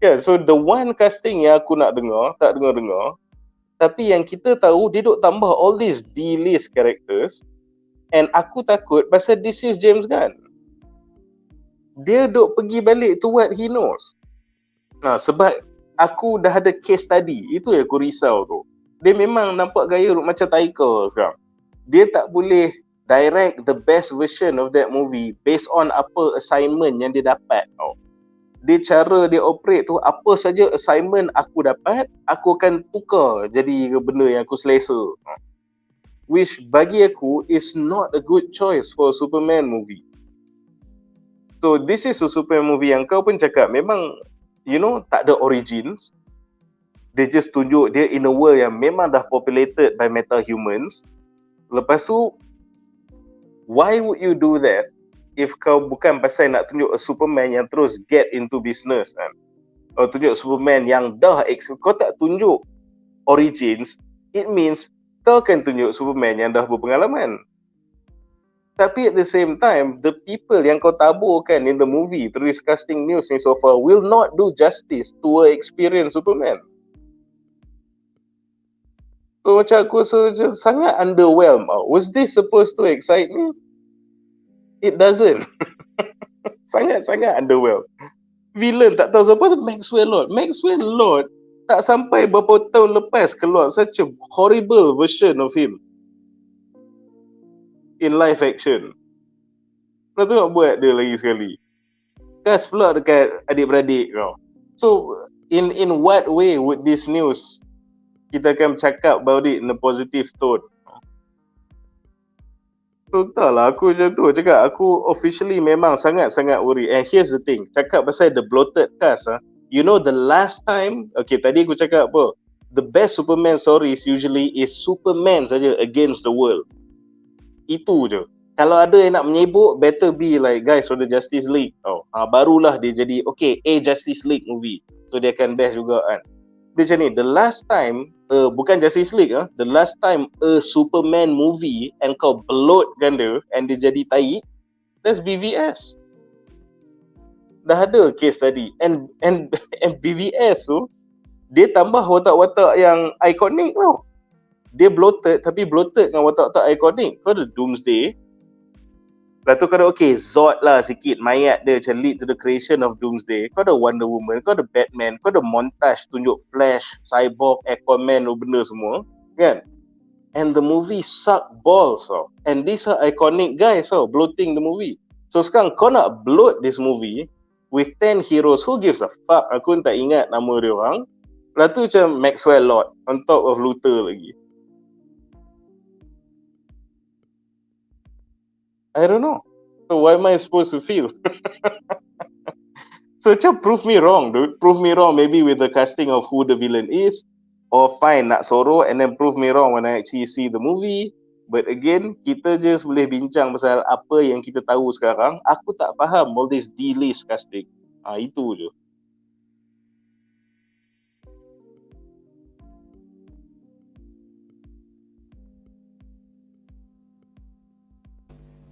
Yeah, so the one casting yang aku nak dengar, tak dengar-dengar. Tapi yang kita tahu, dia duk tambah all these D-list characters. And aku takut pasal this is James Gunn. Dia duk pergi balik to what he knows. Sebab aku dah ada case study. Itu yang aku risau tu. Dia memang nampak gaya macam Taika sekarang. Dia tak boleh direct the best version of that movie based on apa assignment yang dia dapat tau. Dia cara dia operate tu, apa saja assignment aku dapat, aku akan tukar jadi benda yang aku selesa. Which bagi aku is not a good choice for a Superman movie. So this is a Superman movie yang kau pun cakap memang, you know, tak ada origins. Dia just tunjuk dia in a world yang memang dah populated by meta-humans. Lepas tu, why would you do that if kau bukan pasal nak tunjuk a Superman yang terus get into business kan? Kau tunjuk Superman yang dah, kau tak tunjuk origins, it means kau akan tunjuk Superman yang dah berpengalaman. Tapi at the same time, the people yang kau taburkan in the movie, tulis casting news ni so far, will not do justice to a experienced Superman. So macam aku rasa sangat underwhelmed. Was this supposed to excite me? It doesn't. Sangat-sangat underwhelmed. Villain tak tahu siapa tu, Maxwell Lord. Maxwell Lord tak sampai beberapa tahun lepas keluar such a horrible version of him in live action. Kau tengok buat dia lagi sekali. Kas pula dekat adik-beradik kau. So in what way would this news kita akan cakap about it in a positive tone? So tak lah, aku macam tu cakap, aku officially memang sangat-sangat worry. And here's the thing, cakap pasal the bloated cast you know the last time, okay tadi aku cakap apa, the best Superman stories usually is Superman saja against the world. Itu je. Kalau ada yang nak menyebut, better be like guys from the Justice League. Barulah dia jadi okay, a Justice League movie. So dia akan best juga kan. Dia macam ni, the last time bukan Justice League the last time a Superman movie and kau bloatkan dia and dia jadi tai, that's BVS. Dah ada case tadi. And BVS tu dia tambah watak-watak yang ikonik tau. Dia bloated tapi bloated dengan watak-watak ikonik. Kau ada Doomsday. Lepas tu kau ada okay, Zod lah sikit, mayat dia macam lead to the creation of Doomsday. Kau ada Wonder Woman, kau ada Batman, kau ada montage tunjuk Flash, Cyborg, Aquaman, benda semua kan. And the movie suck balls tau. And these are iconic guys tau, bloating the movie. So sekarang kau nak bloat this movie with 10 heroes, who gives a fuck? Aku pun tak ingat nama dia orang. Lepas tu macam Maxwell Lord on top of Luthor lagi. I don't know. So what am I supposed to feel? So macam prove me wrong, dude. Prove me wrong maybe with the casting of who the villain is. Or fine, nak sorok and then prove me wrong when I actually see the movie. But again, kita just boleh bincang pasal apa yang kita tahu sekarang. Aku tak faham all this D-list casting. Itu je.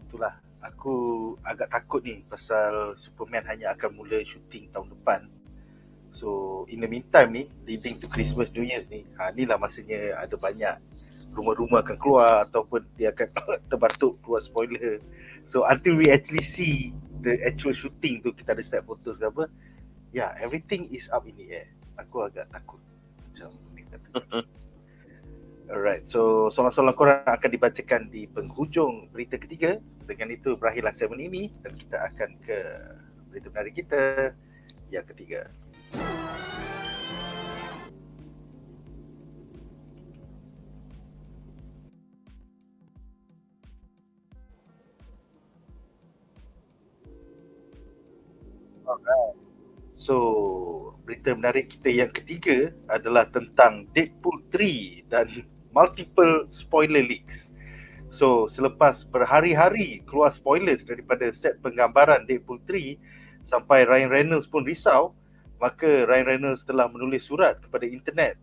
Itulah, aku agak takut ni pasal Superman hanya akan mula syuting tahun depan. So in the meantime ni, leading to Christmas New Year's ni, inilah masanya ada banyak rumor-rumor akan keluar ataupun dia akan terbatuk keluar spoiler. So until we actually see the actual shooting tu, kita ada set photos ke apa, everything is up in the air. Aku agak takut macam ni kata. Alright, so soalan-soalan korang akan dibacakan di penghujung berita ketiga. Dengan itu berakhirlah segmen ini dan kita akan ke berita menarik kita yang ketiga. Alright. So, berita menarik kita yang ketiga adalah tentang Deadpool 3 dan multiple spoiler leaks. So, selepas berhari-hari keluar spoilers daripada set penggambaran Deadpool 3 sampai Ryan Reynolds pun risau, maka Ryan Reynolds telah menulis surat kepada internet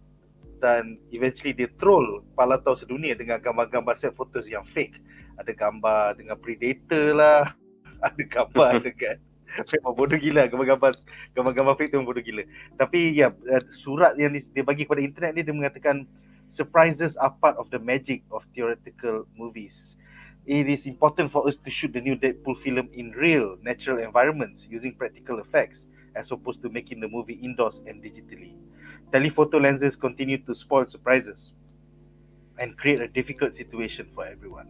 dan eventually dia troll palatau sedunia dengan gambar-gambar set photos yang fake. Ada gambar dengan Predator lah, ada gambar dengan memang bodoh gila, gambar-gambar fake tu memang bodoh gila. Tapi surat yang dia bagi kepada internet ni, dia mengatakan surprises are part of the magic of theoretical movies. It is important for us to shoot the new Deadpool film in real, natural environments using practical effects as opposed to making the movie indoors and digitally. Telephoto lenses continue to spoil surprises and create a difficult situation for everyone.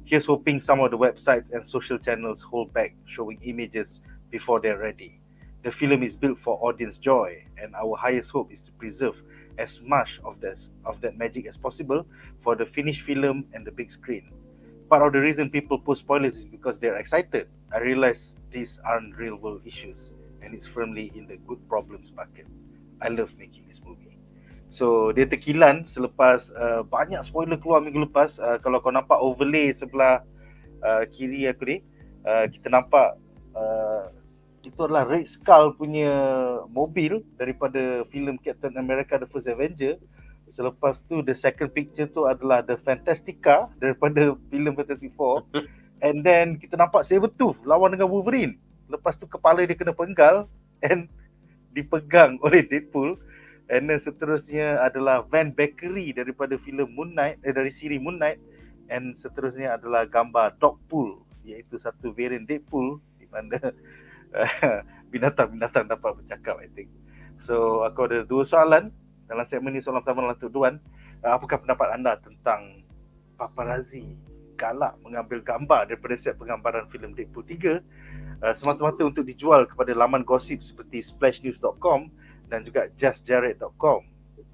Here's hoping some of the websites and social channels hold back showing images before they're ready. The film is built for audience joy, and our highest hope is to preserve as much of that magic as possible for the finished film and the big screen. Part of the reason people post spoilers is because they're excited. I realize these aren't real world issues, and it's firmly in the good problems bucket. I love making this movie. So dia terkilan selepas banyak spoiler keluar minggu lepas. Kalau kau nampak overlay sebelah kiri aku ni, kita nampak itu adalah Red Skull punya mobil daripada filem Captain America The First Avenger. Selepas tu the second picture tu adalah The Fantastic Car daripada filem Fantastic Four. And then kita nampak Sabretooth lawan dengan Wolverine. Lepas tu kepala dia kena penggal and dipegang oleh Deadpool. And then seterusnya adalah Van Bakery daripada filem Moon Knight, dari siri Moon Knight. And seterusnya adalah gambar Dogpool, iaitu satu variant Deadpool di mana binatang-binatang dapat bercakap, I think. So aku ada dua soalan dalam segmen ni. Soalan pertama adalah untuk Duan. Apakah pendapat anda tentang paparazzi galak mengambil gambar daripada set penggambaran filem Deadpool 3 semata-mata untuk dijual kepada laman gosip seperti splashnews.com dan juga justjared.com.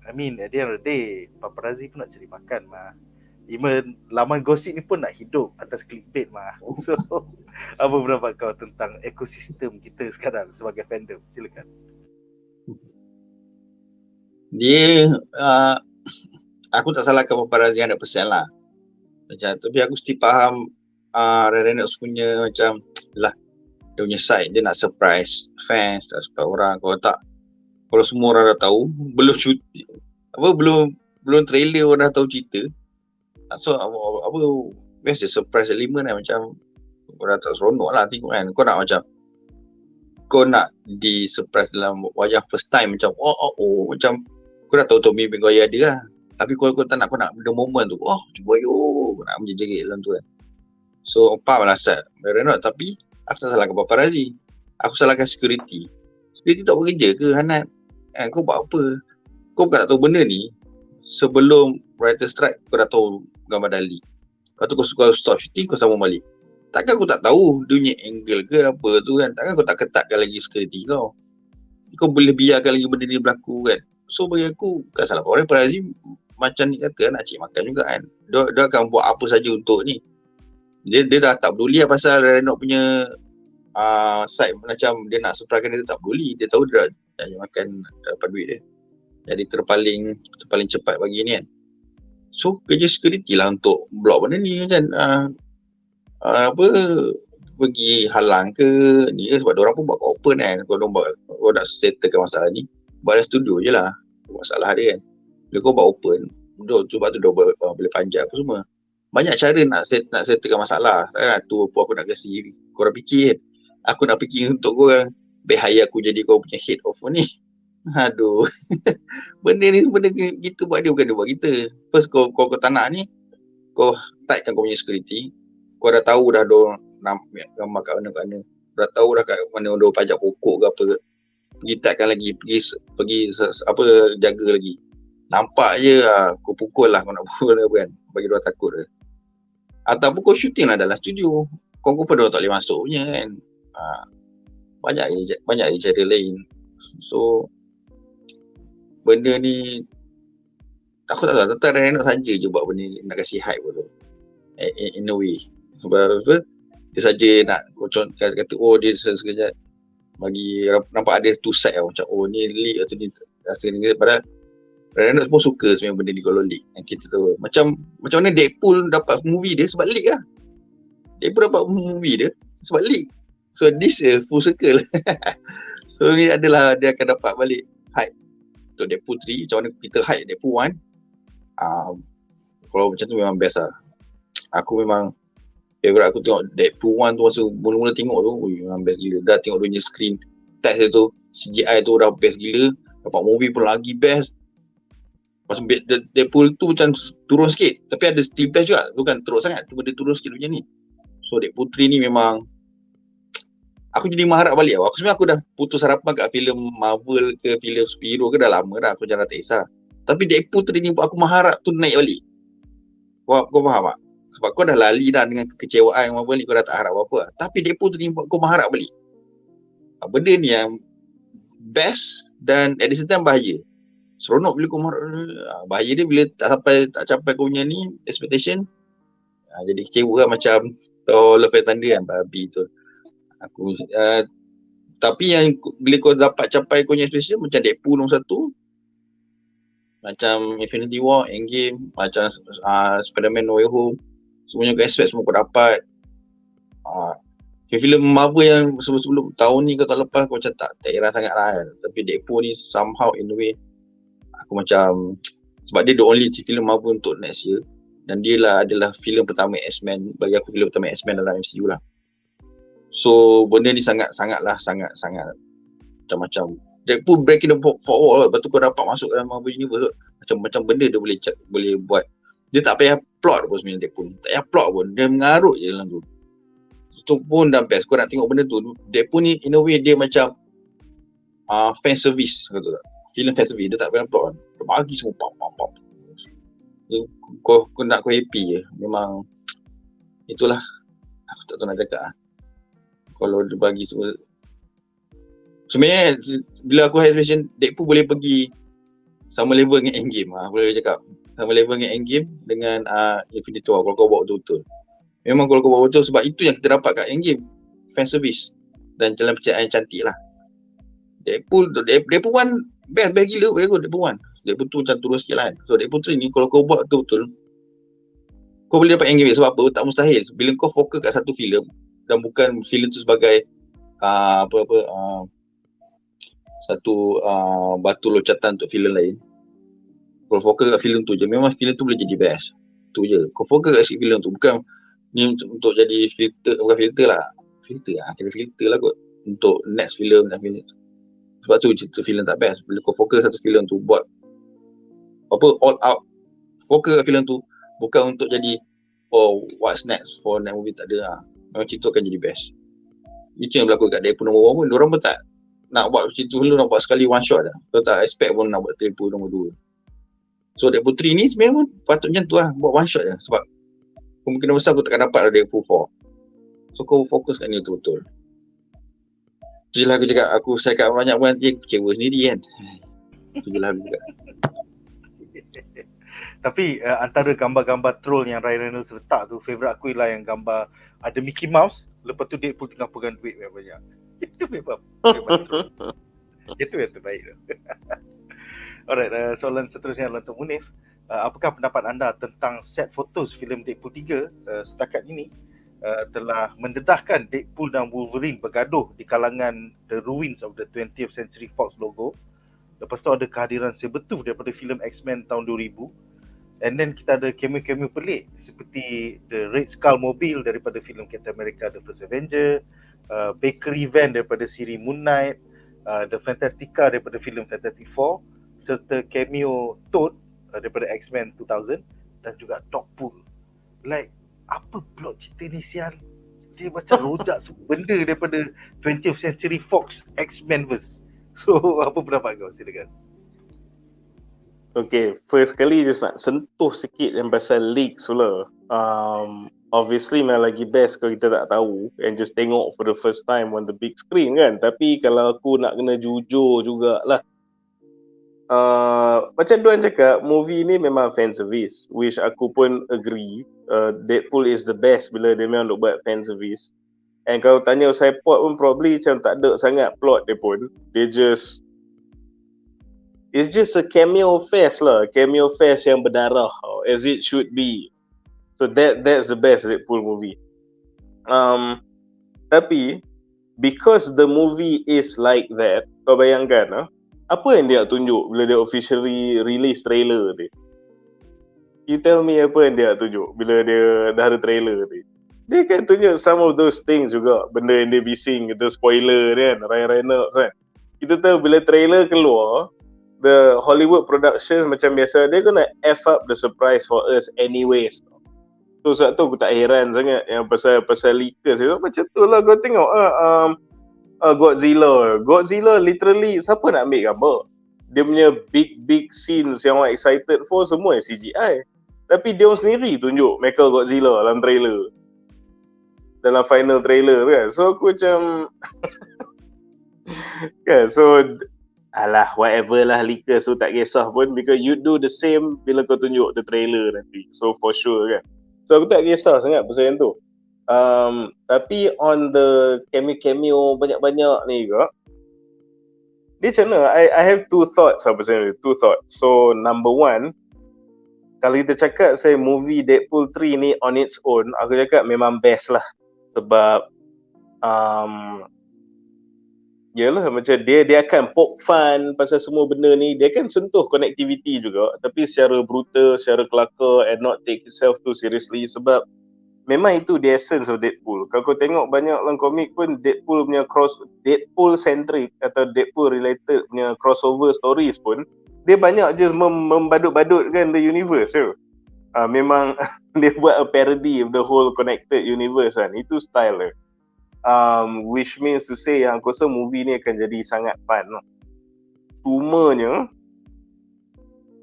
I mean, at the end of the day, paparazzi pun nak cari makan mah. Even laman gosip ni pun nak hidup atas clickbait mah. So, apa pendapat kau tentang ekosistem kita sekarang sebagai fandom? Silakan. Dia, aku tak salahkan paparazzi 100% lah. Macam, tapi aku mesti faham Reynolds punya macam lah, dia punya side, dia nak surprise fans, nak surprise orang. Kalau semua orang dah tahu, belum cuti, belum trailer orang dah tahu cerita. So best the surprise element lah, macam orang tak seronok lah tengok kan. Kau nak di surprise dalam wayang first time macam macam kau dah tahu Tommy Maguire ada lah, tapi kau tak nak, kau nak the moment tu, cuba nak menjerit dalam tu kan. So faham lah Sat Reynolds, tapi aku tak salahkan paparazzi, aku salahkan security tak bekerja ke Hanat? Kau buat apa? Kau bukan tak tahu benda ni sebelum writer strike, kau dah tahu gambar Dali. Lepas tu kau stop shooting, kau sambung balik. Takkan aku tak tahu dia punya angle ke apa tu kan. Takkan kau tak ketatkan lagi security kau. Kau boleh biarkan lagi benda ni berlaku kan. So bagi aku, bukan salah orang paparazzi macam ni kata nak cik makan juga kan. Dia akan buat apa saja untuk ni. Dia dah tak peduli lah pasal Reynolds punya side macam dia nak surprisekan dia tak peduli. Dia tahu dia dah cik makan, dapat duit dia. Jadi terpaling cepat bagi ni kan. So kerja security lah untuk block benda ni kan. Pergi halang ke ni kan, sebab diorang pun buat open kan. Kalau nak settlekan masalah ni, buat dalam studio je lah masalah dia kan. Bila kau buat open, sebab tu dia boleh panjat apa semua. Banyak cara nak settlekan masalah kan. Tu apa aku nak kasi korang fikir kan. Aku nak fikir untuk korang behaya aku jadi kau punya head of ni. Aduh. Benda ni benda kita buat dia, bukan dia buat kita. First kau tak nak ni, kau tightkan kau punya security. Kau dah tahu dah dorang nampak gambar kat mana-mana. Dah tahu dah kat mana dorang pajak pokok ke apa ke. Pergi tightkan lagi, pergi apa, jaga lagi. Nampak je kau pukul lah, kau nak pukul apa kan, bagi dorang takut ke. Ataupun kau shooting lah dalam studio. Kau confirm dorang tak boleh masuk punya kan. Banyak je cara lain. So benda ni aku tak tahu, tentang Reno saja je buat benda ni, nak kasi hype tu. In a way. Sebab apa? Dia saja nak kata dia sekejap bagi nampak ada two side macam ni leak atau ni rasa ni, padahal Reno semua suka sebenarnya benda ni kalau leak. Yang kita tahu macam mana Deadpool dapat movie dia sebab leak lah. Deadpool dapat movie dia sebab leak. So this full circle. So ni adalah dia akan dapat balik hype untuk Deadpool 3. Macam mana kita hype Deadpool 1. Kalau macam tu memang best lah. Aku memang favourite aku tengok Deadpool 1 tu masa mula-mula tengok tu. Memang best gila. Dah tengok dia punya screen text dia tu, CGI tu dah best gila. Dapat movie pun lagi best. Masa Deadpool tu macam turun sikit, tapi ada still best juga. Tu kan teruk sangat, cuma dia turun sikit macam ni. So Deadpool 3 ni memang aku jadi mengharap balik. Aku sebenarnya aku dah putus harapan kat filem Marvel ke filem superhero ke dah lama dah. Aku jangan tak kisah. Tapi Deadpool 3 ni buat aku mengharap tu naik balik. Kau faham tak? Sebab kau dah lali dah dengan kekecewaan Marvel ni, kau dah tak harap apa-apa. Tapi Deadpool 3 ni buat kau mengharap balik. Benda ni yang best dan at the same time bahaya. Seronok bila kau mengharap. Bahaya dia bila tak capai kau punya ni expectation. Jadi kecewa kan, macam Love and Thunder kan, babi tu. Aku tapi yang bila kau dapat capai kau punya expectation macam Deadpool nombor 1, macam Infinity War, Endgame, macam Spider-Man No Way Home, semuanya kau expect semua kau dapat. Filem Marvel yang sebelum tahun ni kau tak lepas, kau macam tak heran sangat lah kan. Tapi Deadpool ni somehow in a way aku macam, sebab dia the only filem Marvel untuk next year, dan dia lah adalah filem pertama X-Men, bagi aku filem pertama X-Men dalam MCU lah. So benda ni sangat macam Deadpool breaking the fourth wall. Lepas tu kau dapat masuk dalam Marvel Universe. Macam benda dia boleh buat. Dia tak payah plot pun sebenarnya Deadpool. Tak payah plot pun. Dia mengarut je dalam tu. Itu pun dah best. Kau nak tengok benda tu. Deadpool ni in a way dia macam fan service. Kata tak? Film fan service. Dia tak payah plot kan. Dia bagi semua pop. Kau nak kau happy je. Memang itulah. Aku tak tahu nak cakap lah. Kalau dia bagi semua. Sebenarnya bila aku expectation Deadpool boleh pergi sama level dengan Endgame. Boleh cakap sama level dengan Endgame dengan Infinity War kalau kau buat betul-betul. Memang kalau kau buat betul, sebab itu yang kita dapat kat Endgame. Fan service dan jalan percayaan yang cantik lah. Deadpool 1 best gila bagi aku. Deadpool 1 Deadpool tu macam turun sikit lah kan. So Deadpool 3 ni kalau kau buat betul-betul, kau boleh dapat Endgame. Sebab apa? Tak mustahil. Bila kau fokus kat satu filem dan bukan filem tu sebagai satu batu loncatan untuk filem lain. Kau fokus kat filem tu je, memang filem tu boleh jadi best. Tu je. Kau fokus kat filem tu, bukan ni untuk jadi filter, bukan filter lah. Kira filter lah kot untuk next filem. Sebab tu filem tak best. Bila kau fokus satu filem tu, buat all out, fokus kat filem tu, bukan untuk jadi what's next for next movie, tak ada lah. Memang cerita akan jadi best. Itu yang berlaku kat Deadpool nombor 1 pun. Diorang pun tak nak buat cerita dulu, nak buat sekali one shot dah. Kau tak expect pun nak buat Deadpool nombor 2. So Deadpool 3 ni sebenarnya pun patut macam tu lah, buat one shot je. Sebab kemungkinan besar aku takkan dapat Deadpool 4. So kau fokus kat ni betul-betul. Tu je lah aku cakap. Aku cakap banyak pun nanti aku kecewa sendiri kan. Tu je lah aku cakap. Tapi antara gambar-gambar troll yang Ryan Reynolds letak tu, favourite aku ialah yang gambar ada Mickey Mouse, lepas tu Deadpool tengah pegang duit yang banyak. Itu memang itu yang terbaik tu. Alright, soalan seterusnya adalah untuk Munif. Apakah pendapat anda tentang set fotos filem Deadpool 3 setakat ini telah mendedahkan Deadpool dan Wolverine bergaduh di kalangan The Ruins of the 20th Century Fox logo. Lepas tu ada kehadiran Sabretooth daripada filem X-Men tahun 2000. And then kita ada cameo-cameo pelik seperti The Red Skull Mobile daripada filem Captain America The First Avenger, Bakery Van daripada siri Moon Knight, The Fantastica daripada filem Fantastic Four, serta cameo Toad daripada X-Men 2000, dan juga Deadpool. Like, apa plot cerita ni sial? Dia macam rojak semua benda daripada 20th Century Fox X-Men verse. So, apa pendapat kau? Silakan. Okay, first kali just nak sentuh sikit yang pasal leaks pula. Obviously memang lagi best kalau kita tak tahu and just tengok for the first time on the big screen kan. Tapi kalau aku nak kena jujur jugalah, macam Duan cakap, movie ni memang fan service, which aku pun agree. Deadpool is the best bila dia memang nak buat fan service. And kalau tanya saya plot pun probably macam tak ada sangat plot dia pun. Dia just, it's just a cameo fest lah, cameo fest yang berdarah as it should be. So that's the best Deadpool movie. Tapi because the movie is like that, kau bayangkan apa yang dia tunjuk bila dia officially release trailer dia? You tell me apa yang dia tunjuk bila dia dah ada trailer dia? Dia kan tunjuk some of those things juga, benda yang dia bising, the spoiler kan, Ryan Reynolds kan. Kita tahu bila trailer keluar, the Hollywood production macam biasa, dia gonna F up the surprise for us anyways. So sebab tu aku tak heran sangat yang pasal leakers tu. Macam tu lah kau tengok Godzilla literally siapa nak ambil gambar? Dia punya big scenes yang orang excited for semua CGI. Tapi dia orang sendiri tunjuk Michael Godzilla dalam trailer, dalam final trailer kan. So aku macam kan, so alah whatever lah leakers, so tak kisah pun, because you do the same bila kau tunjuk the trailer nanti. So for sure kan. So aku tak kisah sangat pasal yang tu. Tapi on the cameo banyak-banyak ni juga, dia macam mana? I have two thoughts pasal ni. Two thoughts. So number one, kalau kita cakap saya movie Deadpool 3 ni on its own, aku cakap memang best lah. Sebab yalah, macam dia akan poke fun pasal semua benda ni. Dia akan sentuh connectivity juga, tapi secara brutal, secara kelakar, and not take itself too seriously. Sebab memang itu the essence of Deadpool. Kalau kau tengok banyak dalam komik pun, Deadpool punya Deadpool centric atau Deadpool related punya crossover stories pun, dia banyak je membadut-badutkan the universe tu. Memang dia buat a parody of the whole connected universe kan. Itu style dia. Which means to say yang aku rasa movie ni akan jadi sangat fun. Cumanya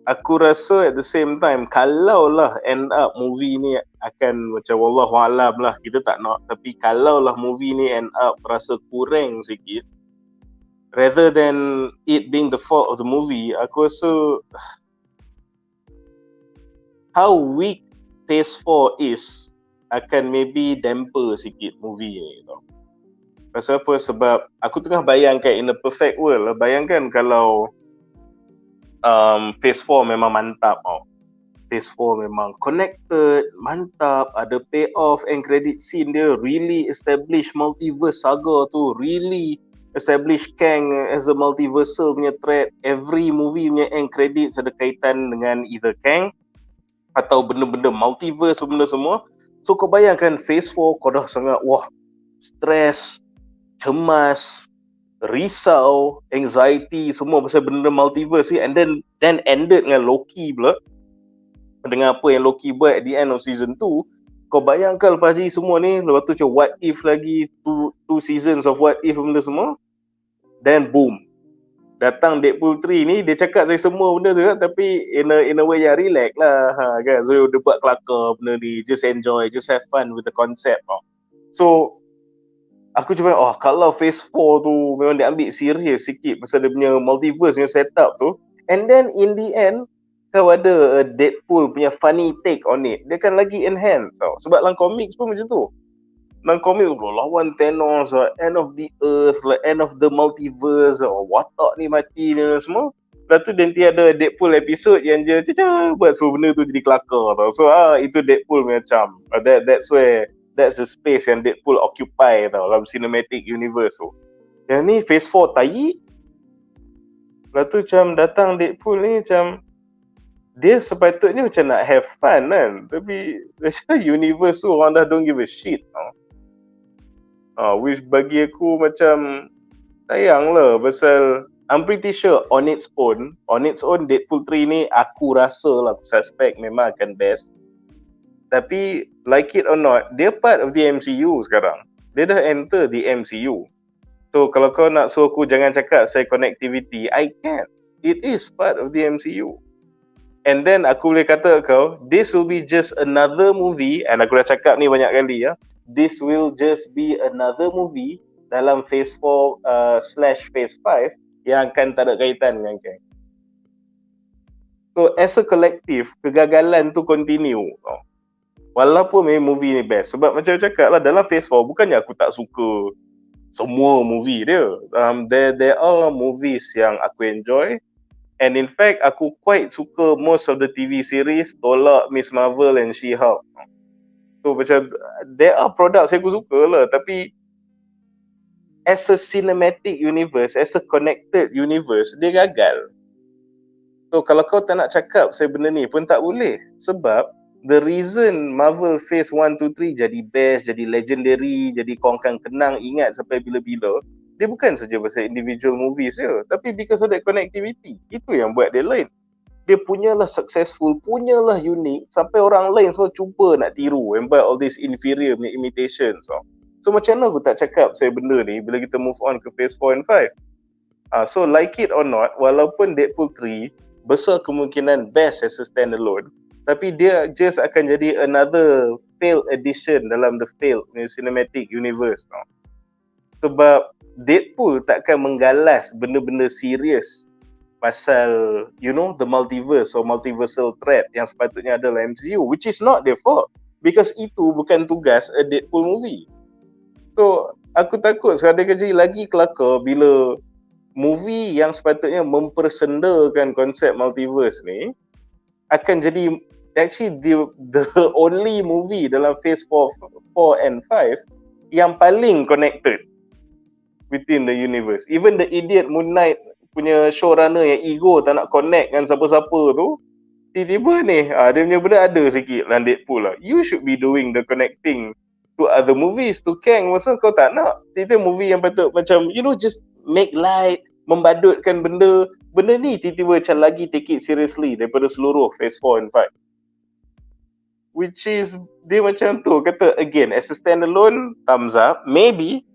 aku rasa at the same time, kalau lah end up movie ni akan macam wallahualam lah, kita tak nak, tapi kalau lah movie ni end up rasa kurang sikit, rather than it being the fault of the movie, aku rasa how weak Phase 4 is akan maybe damper sikit movie ni tau. Pasal apa? Sebab aku tengah bayangkan in a perfect world lah, bayangkan kalau Phase 4 memang mantap tau. Phase 4 memang connected, mantap, ada payoff and credit scene dia, really establish multiverse saga tu, really establish Kang as a multiversal punya threat. Every movie punya end credits ada kaitan dengan either Kang atau benda-benda multiverse, benda semua. So kau bayangkan Phase 4 kau dah sangat stress, cemas, risau, anxiety, semua pasal benda multiverse ni, and then ended dengan Loki pula, dengan apa yang Loki buat at the end of season 2. Kau bayangkan lepas ni semua ni, lepas tu macam what if lagi, two seasons of what if benda semua, then boom, datang Deadpool 3 ni, dia cakap saya semua benda tu kan, tapi in a way yang relax lah kan. So dia buat kelakar benda ni, just enjoy, just have fun with the concept. So aku cuma kalau Phase 4 tu memang dia ambil serius sikit pasal dia punya multiverse punya setup tu, and then in the end kau ada Deadpool punya funny take on it, dia kan lagi enhance tau. Sebab dalam comics pun macam tu. Dalam komik lawan Thanos, end of the earth, end of the multiverse, watak ni mati dan semua. Lepas tu nanti ada Deadpool episode yang dia buat semua benda tu jadi kelakar tau. So itu Deadpool macam that's the space yang Deadpool occupy tau dalam cinematic universe tu. Yang ni Phase 4 tayi. Lepas tu macam datang Deadpool ni macam dia sepatutnya macam nak have fun kan, tapi macam universe tu orang dah don't give a shit tau. Which bagi aku macam Sayang lah pasal I'm pretty sure on its own Deadpool 3 ni aku rasa lah, aku suspect memang akan best. Tapi like it or not, dia part of the MCU sekarang. Dia dah enter the MCU. So kalau kau nak suruh aku jangan cakap saya connectivity, I can't. It is part of the MCU. And then aku boleh kata kau, this will be just another movie, and aku dah cakap ni banyak kali ya. This will just be another movie dalam phase 4/phase 5 yang akan tak ada kaitan dengan Kang. So as a collective, kegagalan tu continue. Walaupun memang movie ni best. Sebab macam aku cakap lah, dalam phase 4 bukannya aku tak suka semua movie dia. There are movies yang aku enjoy. And in fact, aku quite suka most of the TV series tolak Miss Marvel and She-Hulk. So macam, there are products yang aku suka lah. Tapi as a cinematic universe, as a connected universe, dia gagal. So kalau kau tak nak cakap saya benda ni pun tak boleh. Sebab the reason Marvel Phase 1, 2, 3 jadi best, jadi legendary, jadi kau akan kenang ingat sampai bila-bila, dia bukan saja pasal individual movies je, tapi because of that connectivity. Itu yang buat dia lain. Dia punyalah successful, punyalah unik, sampai orang lain semua cuba nak tiru and buat all these inferior imitations. So macam mana aku tak cakap saya benda ni bila kita move on ke phase 4 and 5. So like it or not, walaupun Deadpool 3 besar kemungkinan best as a standalone, tapi dia just akan jadi another failed edition dalam the failed cinematic universe. Sebab Deadpool takkan menggalas benda-benda serius pasal the multiverse or multiversal threat yang sepatutnya ada dalam MCU, which is not their fault, because itu bukan tugas a Deadpool movie. So aku takut sekali kerja lagi kelakar bila movie yang sepatutnya mempersendakan konsep multiverse ni akan jadi actually the only movie dalam phase 4 and 5 yang paling connected within the universe. Even the idiot Moon Knight punya showrunner yang ego tak nak connect dengan siapa-siapa tu, tiba-tiba ni dia punya benda ada sikit dalam Deadpool lah. You should be doing the connecting to other movies, to Kang, masa kau tak nak. Tiba-tiba movie yang patut macam just make light, membadutkan benda ni tiba-tiba macam lagi take it seriously daripada seluruh phase 4 and 5. Which is, dia macam tu, kata again, as a standalone, thumbs up, maybe.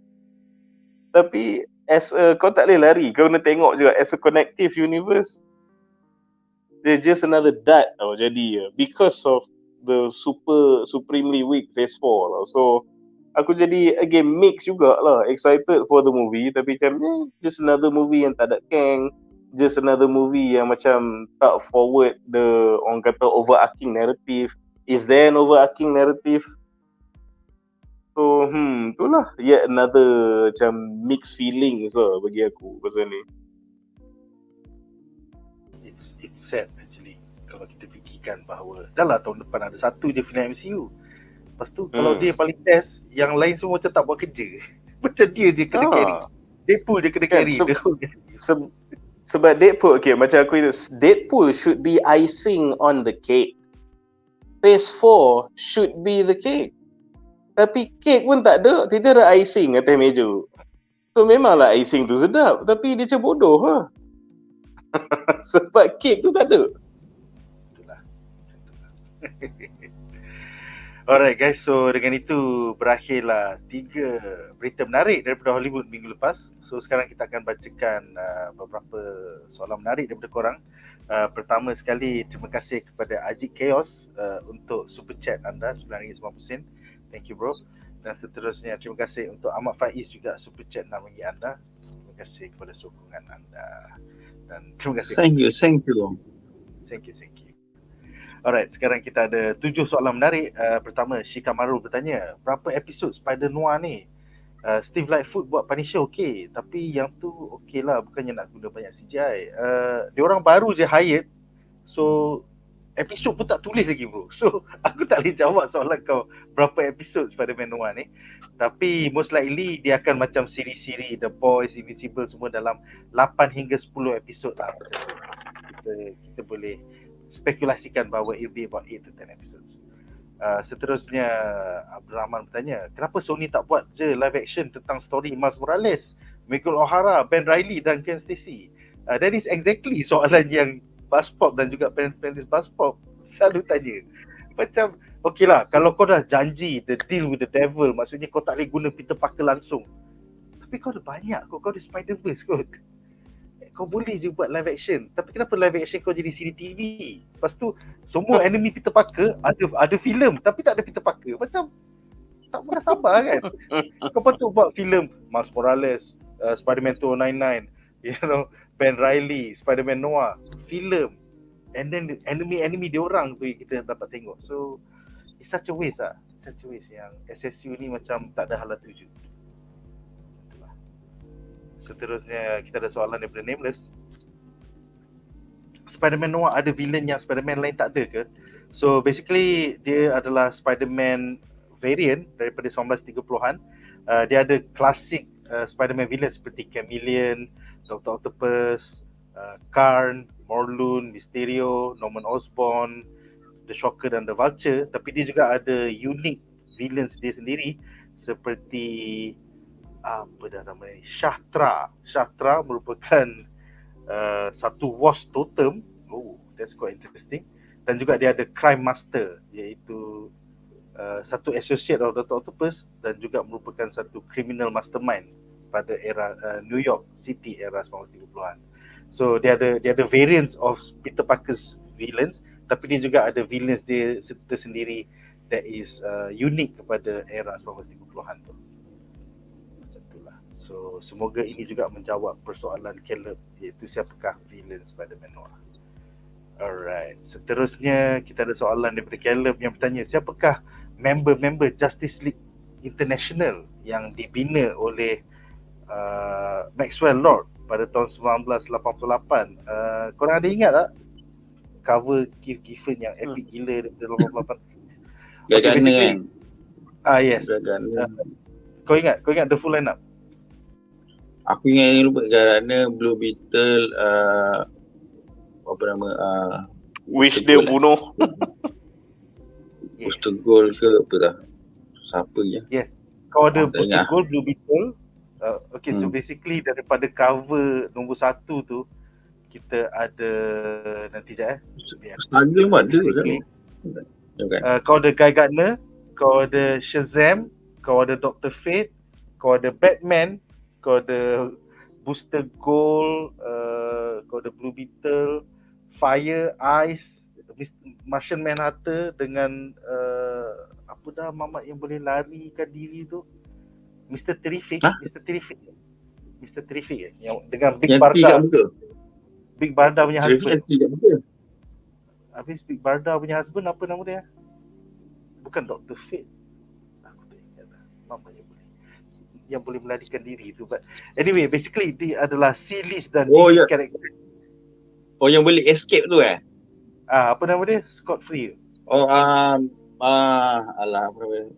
Tapi kau tak boleh lari, kau kena tengok juga as a connective universe, they're just another dud jadi because of the supremely weak phase 4 lah. So aku jadi again mix jugalah, excited for the movie, tapi macam just another movie yang tak ada Kang, just another movie yang macam tak forward the orang kata overarching narrative. Is there an overarching narrative? So itulah yet another macam mixed feelings lah bagi aku pasal ni. It's sad actually kalau kita fikirkan bahawa dah lah tahun depan ada satu je filem MCU. Lepas tu kalau dia paling best, yang lain semua macam tak buat kerja. Macam dia je kena carry. Deadpool dia kena carry. Sebab Deadpool, okay, macam aku itu, Deadpool should be icing on the cake. Phase 4 should be the cake. Tapi cake pun tak ada, tidak ada icing atas meja. So memanglah icing tu sedap, tapi dia macam bodoh lah. Sebab cake tu tak ada. Itulah. Alright guys, so dengan itu berakhirlah 3 berita menarik daripada Hollywood minggu lepas. So sekarang kita akan bacakan beberapa soalan menarik daripada korang. Pertama sekali, terima kasih kepada Ajik Chaos untuk super chat anda RM9.90. Thank you bro. Dan seterusnya terima kasih untuk Ahmad Faiz juga super chat RM6 anda. Terima kasih kepada sokongan anda. Dan terima kasih. Thank you. Thank you. Alright, sekarang kita ada 7 soalan menarik. Pertama, Shikamaru bertanya, berapa episod Spider Noir ni? Steve Lightfoot buat Punisher okey, tapi yang tu okey lah, bukannya nak guna banyak CGI. Dia orang baru je hired, so episod pun tak tulis lagi bro. So aku tak boleh jawab soalan kau berapa episod Spider-Man Noir ni. Tapi most likely dia akan macam siri-siri The Boys, Invincible semua dalam 8 hingga 10 episod lah. Kita boleh spekulasikan bahawa it'll be about 8 to 10 episodes. Seterusnya Abdul Rahman bertanya, kenapa Sony tak buat je live action tentang story Miles Morales Michael O'Hara, Ben Reilly dan Ken Stacy. That is exactly soalan yang BuzzPop dan juga penulis BuzzPop selalu tanya. Macam, okay lah, kalau kau dah janji the deal with the devil, maksudnya kau tak boleh guna Peter Parker langsung. Tapi kau ada banyak kau ada Spider-Verse kot. Kau boleh je buat live action. Tapi kenapa live action kau jadi siri TV? Lepas tu semua enemy Peter Parker ada filem tapi tak ada Peter Parker. Macam tak pernah sabar kan. Kau patut buat filem Miles Morales, Spider-Man 299, you know, Ben Reilly, Spider-Man Noir, filem. And then enemy diorang tu kita dapat tengok. So it's such a waste lah. Such a waste yang SSU ni macam tak ada hala tuju. Seterusnya kita ada soalan daripada Nameless. Spider-Man Noir ada villain yang Spider-Man lain tak ada ke? So basically dia adalah Spider-Man variant daripada 1930-an. Dia ada klasik Spider-Man villain seperti Chameleon, Dr. Octopus, Karn, Morlun, Mysterio, Norman Osborn, The Shocker dan The Vulture. Tapi dia juga ada unique villains dia sendiri seperti apa dah namanya, Shatra merupakan satu wasp totem. Oh, that's quite interesting. Dan juga dia ada Crime Master, iaitu satu associate of Dr. Octopus dan juga merupakan satu criminal mastermind pada era New York City era 1930-an. So dia ada variants of Peter Parker's villains, tapi dia juga ada villains dia tersendiri that is unique kepada era 1930-an tu. So semoga ini juga menjawab persoalan Caleb, iaitu siapakah villain Spider-Man Noir. Alright, seterusnya kita ada soalan daripada Caleb yang bertanya, siapakah member-member Justice League International yang dibina oleh Maxwell Lord pada tahun 1988? Korang ada ingat tak cover Keith Giffen yang epic gila daripada 88? Gagana kan? Yes. Kau ingat the full lineup? Aku ingat ni lupa kerana Blue Beetle, apa nama, Wish dia bunuh. Booster Gold ke apa dah? Siapa je? Yes. Kau ada Booster Gold, Blue Beetle. Okay, so basically daripada cover nombor 1 tu, kita ada nanti sekejap Struggle pun ada kan? Kau ada Guy Gardner, kau ada Shazam, kau ada Dr. Fate, kau ada Batman, kau ada Booster Gold, kau ada Blue Beetle, Fire, Ice, Martian Manhunter dengan apa dah mamat yang boleh larikan diri tu, Mr. Terrific. Mr. Terrific yang dengan Big Barda. Big Barda punya husband. Habis Big Barda punya husband apa nama dia? Bukan Dr. Fate. Aku tak ingat dah. Mamanya yang boleh melarikan diri tu. But anyway, basically dia adalah C-list dan D-list karakter. Oh, yang boleh escape tu apa nama dia? Scott Free. Oh, alah apa nama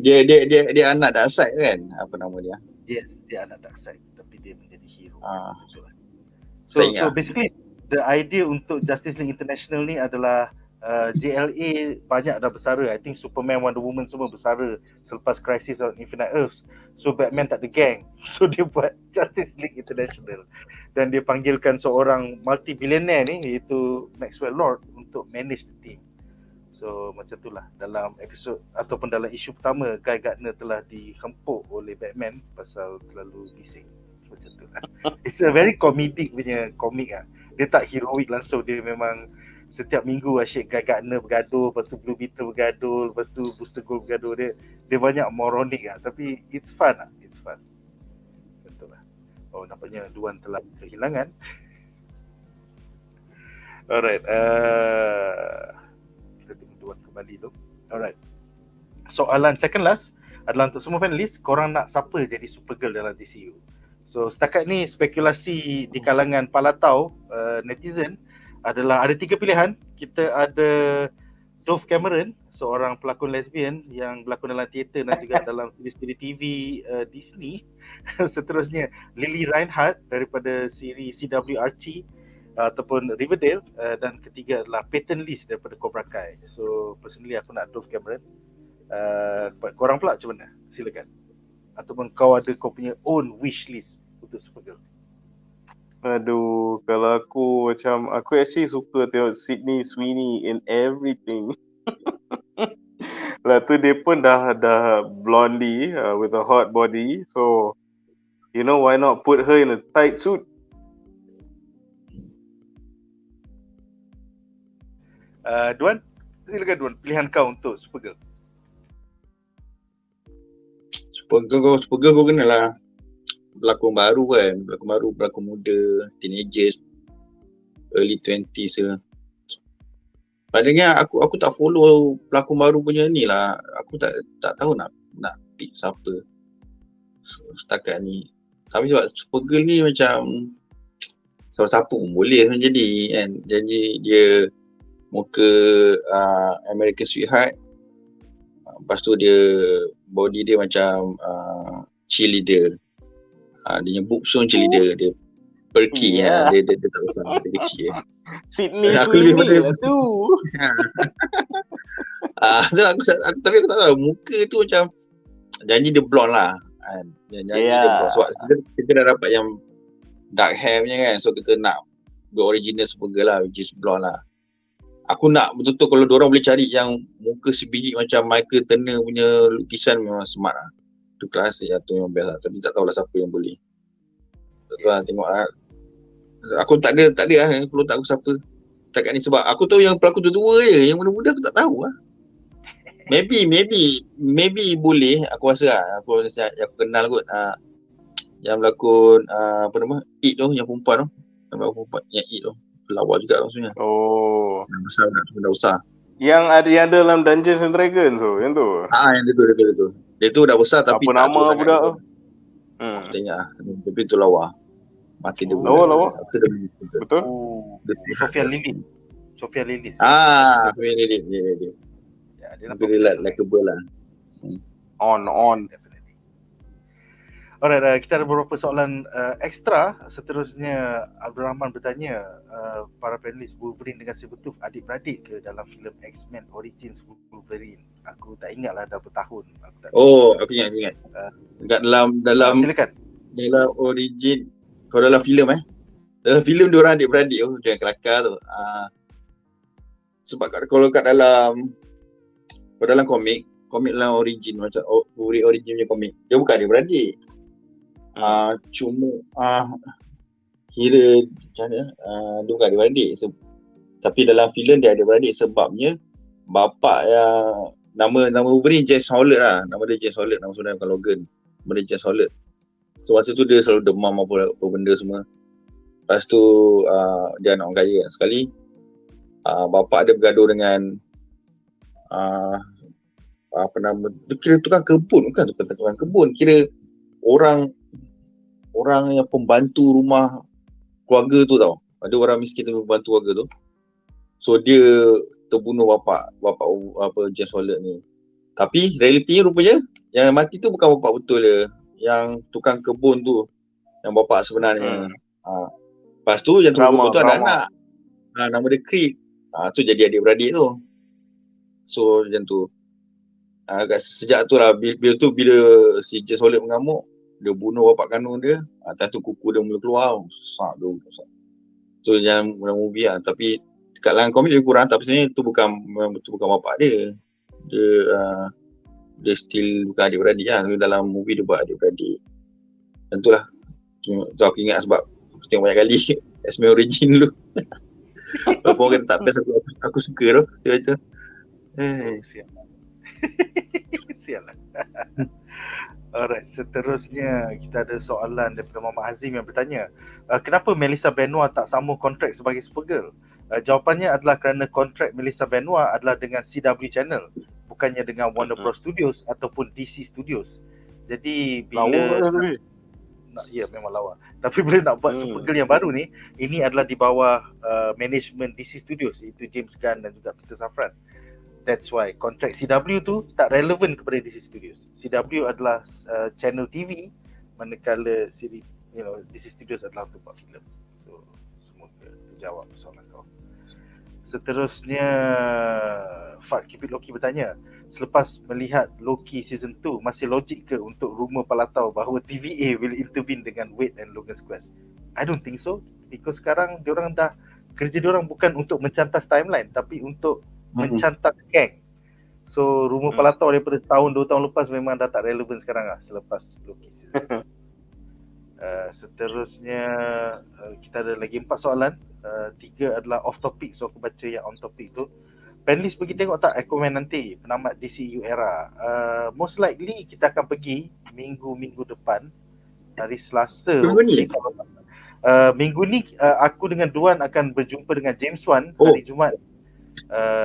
dia anak Darkseid kan? Apa nama dia? Yes, dia anak Darkseid tapi dia menjadi hero. So basically the idea untuk Justice League International ni adalah JLA banyak dah bersara. I think Superman, Wonder Woman semua bersara selepas Crisis on Infinite Earths. So Batman tak ada gang. So dia buat Justice League International. Dan dia panggilkan seorang multi-billionaire ni, iaitu Maxwell Lord, untuk manage the team. So macam itulah dalam episod ataupun dalam isu pertama, Guy Gardner telah dihempuk oleh Batman pasal terlalu bising. Macam tu lah. It's a very comedic punya komik lah. Dia tak heroic langsung, dia memang setiap minggu asyik Guy Gardner bergaduh, lepas tu Blue Beetle bergaduh, lepas tu Booster Gold bergaduh. Dia banyak moronic lah, tapi it's fun lah, it's fun. Betul lah. Oh, nampaknya Duan telah kehilangan. Alright, kita tengok Duan kembali tu. Alright, soalan second last adalah untuk semua panelis, korang nak siapa jadi Supergirl dalam DCU? So setakat ni spekulasi di kalangan palatau netizen adalah ada 3 pilihan. Kita ada Dove Cameron, seorang pelakon lesbian yang berlakon dalam teater dan juga dalam siri TV Disney. Seterusnya Lily Reinhardt daripada siri CW Archie ataupun Riverdale, dan ketiga adalah Peyton List daripada Cobra Kai. So personally aku nak Dove Cameron. Korang pula macam mana? Silakan. ataupun kau ada kau punya own wish list untuk Supergirl? Aduh, kalau aku actually suka tengok Sydney Sweeney in everything. Lah tu dia pun dah blondie with a hot body. So, why not put her in a tight suit? Duan, silakan Duan, pilihan kau untuk Supergirl. Supergirl kau kenal lah pelakon baru kan, pelakon muda, teenagers, early 20s ke. Padahal aku tak follow pelakon baru punya ni lah. Aku tak tahu nak pick siapa setakat ni. Tapi sebab Supergirl ni macam siapa-siapa pun boleh jadi kan. Jadi dia muka American Sweetheart. Lepas tu dia body dia macam cheerleader. Dia punya boobs pun cheerleader. Dia perky dia tak besar, dia kecil. Sydney Sweeney lah tu. Tapi aku tak tahu, muka tu macam janji dia blonde lah kan. Janji dia blonde. Sebab kita dah dapat yang dark hair punya kan. So kita nak the original Supergirl lah, which is blonde lah. Aku nak betul-betul kalau diorang boleh cari yang muka sebiji macam Michael Turner punya lukisan, memang smart lah. Tu kelas ya, tu yang best lah. Tapi tak tahulah siapa yang boleh. Tak tahu lah, tengok lah. Aku tak ada lah, perlu tak aku siapa setakat ni. Sebab aku tahu yang pelakon tua je, yang muda-muda aku tak tahu lah. Maybe boleh, aku rasa lah. Aku kenal kot yang berlakon apa nama, It tu, yang perempuan tu. Yang berlakon perempuan, yang It tu. Pelawak juga maksudnya. Oh. Yang besar dah besar. Yang ada dalam Dungeons and Dragons tu, yang tu. Yang itu. Dia tu dah besar tapi apa tak nama budak tu? Aku tengok lah. Tapi tu lawa. Makin dia lawa. Betul? Sofia Lilith. Sofia Lilith. Dia. Ya, dia nampak dia likeable lah. On. Alright, kita ada beberapa soalan ekstra. Seterusnya Abdul Rahman bertanya, para panelis, Wolverine dengan Sabretooth adik-beradik ke dalam filem X-Men Origins Wolverine? Aku tak ingat lah dah bertahun. Aku ingat. Dekat dalam silakan. Dalam origin, kalau dalam filem dalam filem diorang adik-beradik tu, dia kelakar tu. Sebab kalau kat dalam komik dalam origin, macam origin punya komik, dia bukan adik-beradik. Cuma kira macam mana, dia bukan adik-beradik. Tapi dalam filem dia adik-beradik sebabnya bapak yang nama Wolverine James Howlett lah. Nama dia James Howlett, nama sebenarnya bukan Logan. Nama dia James Howlett. So masa tu dia selalu demam apa benda semua. Lepas tu dia anak orang kaya. Sekali bapak dia bergaduh dengan apa nama, dia kira tukang kebun, bukan tukang kebun, kira orang yang pembantu rumah keluarga tu tau. Ada orang miskin tu pembantu keluarga tu. So dia terbunuh bapak James Howlett ni. Tapi realitinya rupanya yang mati tu bukan bapak betul dia, yang tukang kebun tu, yang bapak sebenarnya. Lepas tu yang tukang kebun tu ada anak. Nama dia Creed. Tu jadi adik-beradik tu. So macam tu. Sejak tu lah, bila si James Howlett mengamuk, dia bunuh bapak kandung dia. Atas tu kuku dia mula keluar. Sak tu. So yang movie lah. Tapi dekat dalam komik dia kurang. Tapi sebenarnya tu bukan bapak dia. Dia still bukan adik-beradik lah. Dalam movie dia buat adik-beradik. Dan tu lah. Tu aku ingat sebab aku tengok banyak kali X-Men Origin dulu. Walaupun orang kata tak best, aku suka tu. Saya baca. Sial lah. Alright, seterusnya kita ada soalan daripada Muhammad Azim yang bertanya, kenapa Melissa Benoist tak sambung kontrak sebagai Supergirl? Jawapannya adalah kerana kontrak Melissa Benoist adalah dengan CW Channel, bukannya dengan Warner Bros Studios ataupun DC Studios. Jadi bila memang lawa. Tapi bila nak buat Supergirl yang baru ni, ini adalah di bawah management DC Studios, iaitu James Gunn dan juga Peter Safran. That's why kontrak CW tu tak relevan kepada DC Studios. CW adalah channel TV, manakala DC Studios adalah untuk buat filem. So semoga terjawab soalan kau. Seterusnya Fat Keep It Loki bertanya, selepas melihat Loki season 2, masih logik ke untuk rumor palatau bahawa TVA will intervene dengan Wade and Logan's Quest? I don't think so, because sekarang diorang dah, kerja diorang bukan untuk mencantas timeline tapi untuk mencantas geng. So rumor palatau daripada tahun 2 tahun lepas memang dah tak relevan sekarang lah selepas Loki season 2. Seterusnya kita ada lagi 4 soalan. 3 adalah off topic, so aku baca yang on topic tu. Panelist pergi tengok tak Aquaman nanti, penamat DCU era? Most likely kita akan pergi minggu depan, hari Selasa. Minggu ni aku dengan Duan akan berjumpa dengan James Wan hari Jumaat.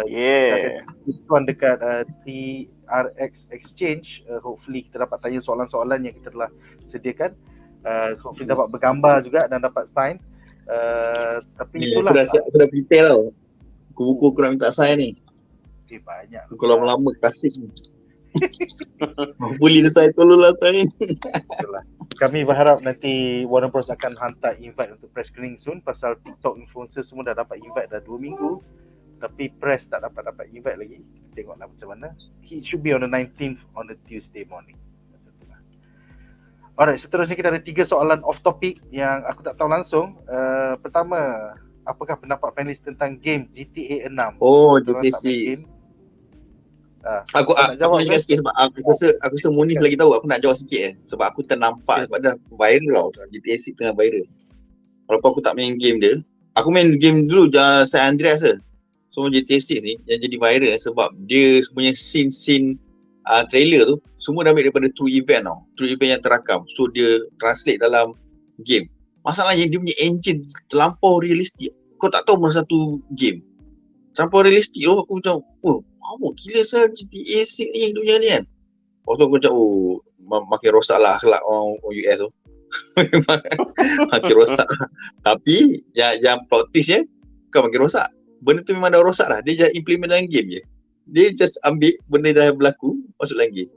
James Wan dekat TRX Exchange. Hopefully kita dapat tanya soalan-soalan yang kita telah sediakan. Hopefully dapat bergambar juga dan dapat sign. Tapi itulah, aku dah prepare tau. Buku aku nak minta sign ni. Banyak. Buku lama-lama klasik ni. Boleh sign, tolonglah sign. Itulah. Kami berharap nanti Warner Bros akan hantar invite untuk press screening soon, pasal TikTok influencer semua dah dapat invite dah 2 minggu. Tapi press tak dapat invite lagi. Tengoklah macam mana. It should be on the 19th on the Tuesday morning. Alright, seterusnya kita ada 3 soalan off topic yang aku tak tahu langsung. Pertama, apakah pendapat panelis tentang game GTA 6? GTA 6. Aku nak jawab sikit sebab aku rasa Munif lagi tahu. Aku nak jawab sikit sebab aku ternampak sebab dah viral tau. GTA 6 tengah viral. Walaupun aku tak main game dia. Aku main game dulu San Andreas je. So GTA 6 ni yang jadi viral sebab dia sebenarnya scene trailer tu semua dah ambil daripada true event tau. True event yang terakam. So dia translate dalam game. Masalahnya dia punya engine terlampau realistik. Kau tak tahu mana satu game. Terlampau realistik tu aku macam, gila sah GTA 6 ni dunia ni kan. Lepas tu aku macam, makin rosak lah akhlak orang US tu. Makin rosak lah. Tapi yang plot twist bukan makin rosak. Benda tu memang dah rosak lah. Dia just implement dalam game je. Dia just ambil benda dah berlaku, masuk dalam game.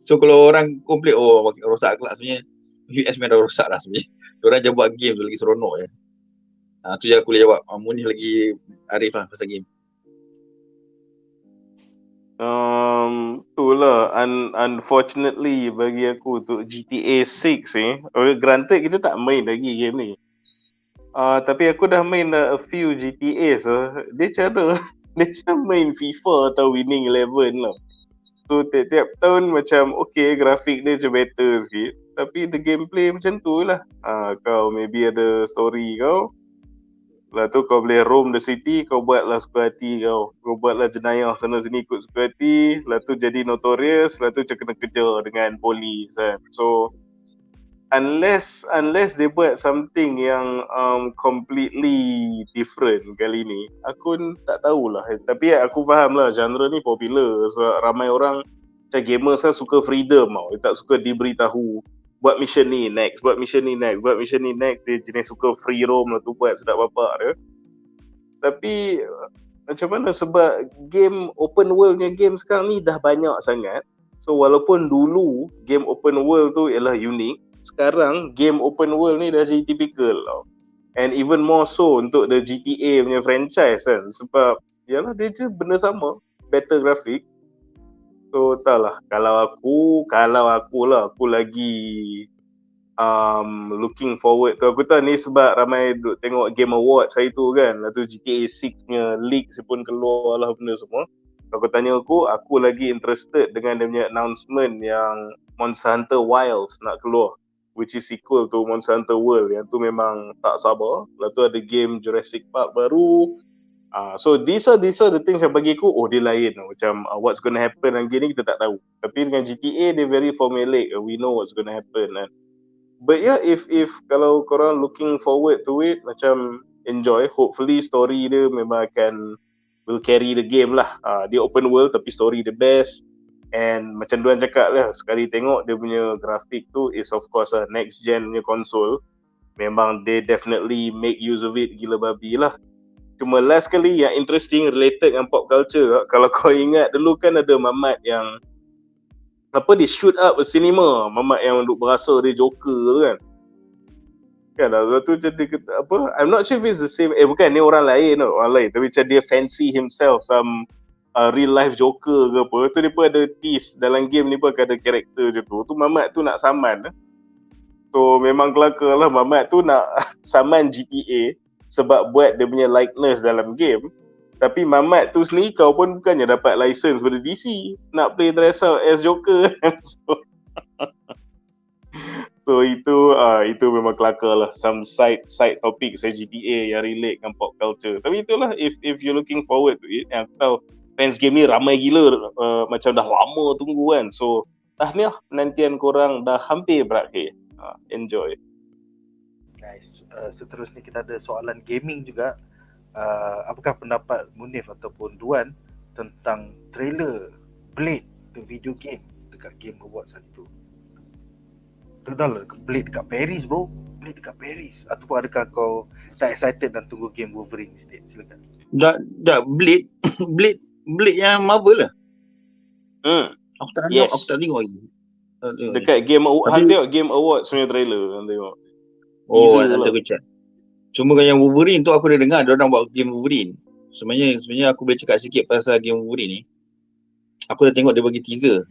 So kalau orang komplain, makin rosak akhlak, sebenarnya US memang dah rosak lah sebenarnya. Diorang je buat game tu lagi seronok je. Tu je aku boleh jawab. Munif lagi arif lah pasal game. Itulah unfortunately bagi aku untuk GTA 6 ni, granted kita tak main lagi game ni. Tapi aku dah main a few GTA dia macam main FIFA atau Winning Eleven lah. So tiap tahun macam grafik dia macam better sikit, tapi the gameplay macam tu lah. Kau maybe ada story kau, lepas tu kau boleh roam the city, kau buatlah suka hati kau buatlah jenayah sana sini ikut suka hati, lepas tu jadi notorious, lepas tu macam kena kejar dengan polis kan. So unless dia buat something yang completely different kali ni, aku tak tahulah. Tapi aku faham lah genre ni popular sebab ramai orang macam gamers suka freedom tau. Dia tak suka diberitahu buat mission ni next, buat mission ni next. Dia jenis suka free roam lah tu, buat sedap bapak dia. Tapi macam mana, sebab game open world punya game sekarang ni dah banyak sangat. So walaupun dulu game open world tu ialah unik, sekarang game open world ni dah jadi typical tau. And even more so untuk the GTA punya franchise kan. Sebab yalah dia je benda sama, better grafik. So taklah, kalau aku lah, aku lagi looking forward tu. Aku tahu ni sebab ramai duk tengok Game Awards hari tu kan. Lepas tu GTA 6 punya leaks pun keluar lah benda semua. Kalau kau tanya aku lagi interested dengan dia punya announcement yang Monster Hunter Wilds nak keluar, which is sequel to Monster Hunter World. Yang tu memang tak sabar. Lepas tu ada game Jurassic Park baru. So these are the things yang bagi aku, dia lain. Macam what's gonna happen dengan game ni kita tak tahu. Tapi dengan GTA dia very formulaic. We know what's gonna happen kan. But yeah, if kalau korang looking forward to it, macam enjoy. Hopefully story dia memang will carry the game lah. Dia open world tapi story the best. And macam Duan cakap lah, sekali tengok dia punya grafik tu is of course next gen punya console. Memang they definitely make use of it gila babi lah. Cuma last kali yang interesting related dengan pop culture, kalau kau ingat dulu kan ada mamat yang dia shoot up a cinema, mamat yang duk berasa dia Joker tu kan. Kan lah tu jadi I'm not sure if it's the same. Bukan, ni orang lain tapi macam dia fancy himself some real life Joker ke apa, tu dia pun ada tease dalam game ni pun akan ada karakter je tu Mamat tu nak saman. So memang kelakar lah Mamat tu nak saman GTA sebab buat dia punya likeness dalam game. Tapi Mamat tu sendiri kau pun bukannya dapat license pada DC nak play dress up as Joker. So itu memang kelakar lah, some side topic saya GTA yang relate dengan pop culture. Tapi itulah, if you looking forward to it, aku tahu fans game ni ramai gila, macam dah lama tunggu kan. So tahniah, penantian korang dah hampir berakhir. Enjoy. Nice. Seterusnya kita ada soalan gaming juga. Apakah pendapat Munif ataupun Duan tentang trailer Blade ke video game dekat Game Awards hari tu? Terdalah Blade dekat Paris bro. Blade dekat Paris. Ataupun adakah kau tak excited dan tunggu game Wolverine instead? Silakan. Dah Blade yang Marvel lah. Aku tak tengok lagi. Dekat Game Awards, tengok Game Awards punya trailer tengok. Nanti aku chat. Cuma kan yang Wolverine tu aku dah dengar dia orang buat game Wolverine. Sebenarnya aku boleh cakap sikit pasal game Wolverine ni. Aku dah tengok dia bagi teaser.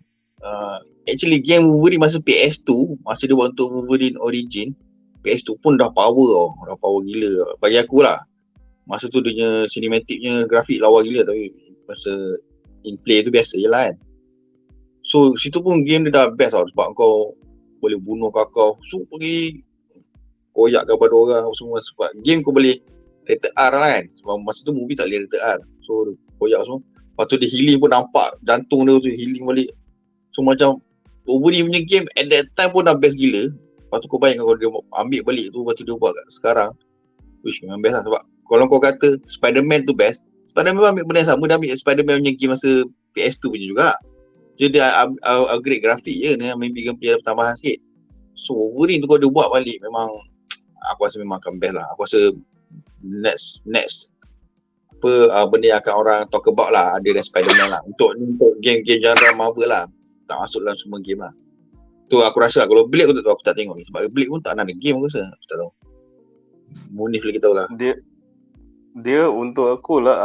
Actually game Wolverine masa PS2, masa dia buat untuk Wolverine Origin, PS2 pun dah power gila bagi aku lah. Masa tu dia punya cinematicnya, grafik lawa gila, tapi masa in play tu biasa je lah kan. So situ pun game dia dah best tau, sebab kau boleh bunuh kau, so pergi koyak kepada orang semua, sebab game kau boleh rated R lah kan. Sebab masa tu movie tak boleh rated R, so koyak semua. Lepas tu dia healing pun nampak jantung dia tu healing balik. So macam Wolverine punya game at that time pun dah best gila. Lepas tu kau bayangkan kalau dia ambil balik tu, lepas tu dia buat kat sekarang, wish memang best lah. Sebab kalau kau kata Spider-Man tu best, Spider-Man ambil benda yang sama, dia ambil Spider-Man punya game masa PS2 punya juga. Jadi dia upgrade grafik je, dia maybe gameplay ada tambahan sikit. So Wolverine tu kalau dia buat balik, memang aku rasa memang akan best lah. Aku rasa next benda yang akan orang talk about lah, ada dari Spider-Man lah. Untuk game-game genre Marvel lah, tak masuk dalam semua game lah. Tu aku rasa kalau Blade aku tak tengok ni, sebab Blade pun tak ada game aku rasa. Aku tak tahu. Munif lagi tahu lah. Dia untuk aku lah,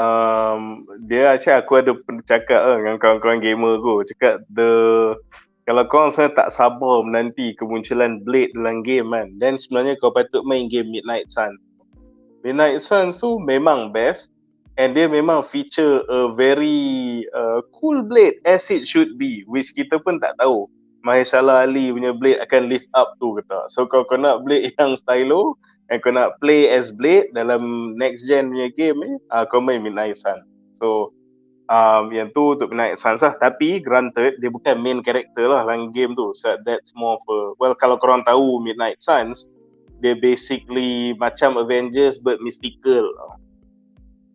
dia actually aku ada cakap dengan kawan-kawan gamer aku, cakap kalau korang sebenarnya tak sabar menanti kemunculan Blade dalam game kan, then sebenarnya kau patut main game Midnight Suns. Midnight Suns tu memang best, and dia memang feature a very cool Blade as it should be, which kita pun tak tahu Mahershala Ali punya Blade akan live up tu ke tak. So kau nak Blade yang stylo, and kau nak play as Blade dalam next gen punya game ni, kau main Midnight Suns. So yang tu untuk Midnight Suns lah. Tapi granted dia bukan main character lah dalam game tu, so that's more of a, well, kalau korang tahu Midnight Suns, dia basically macam Avengers but mystical.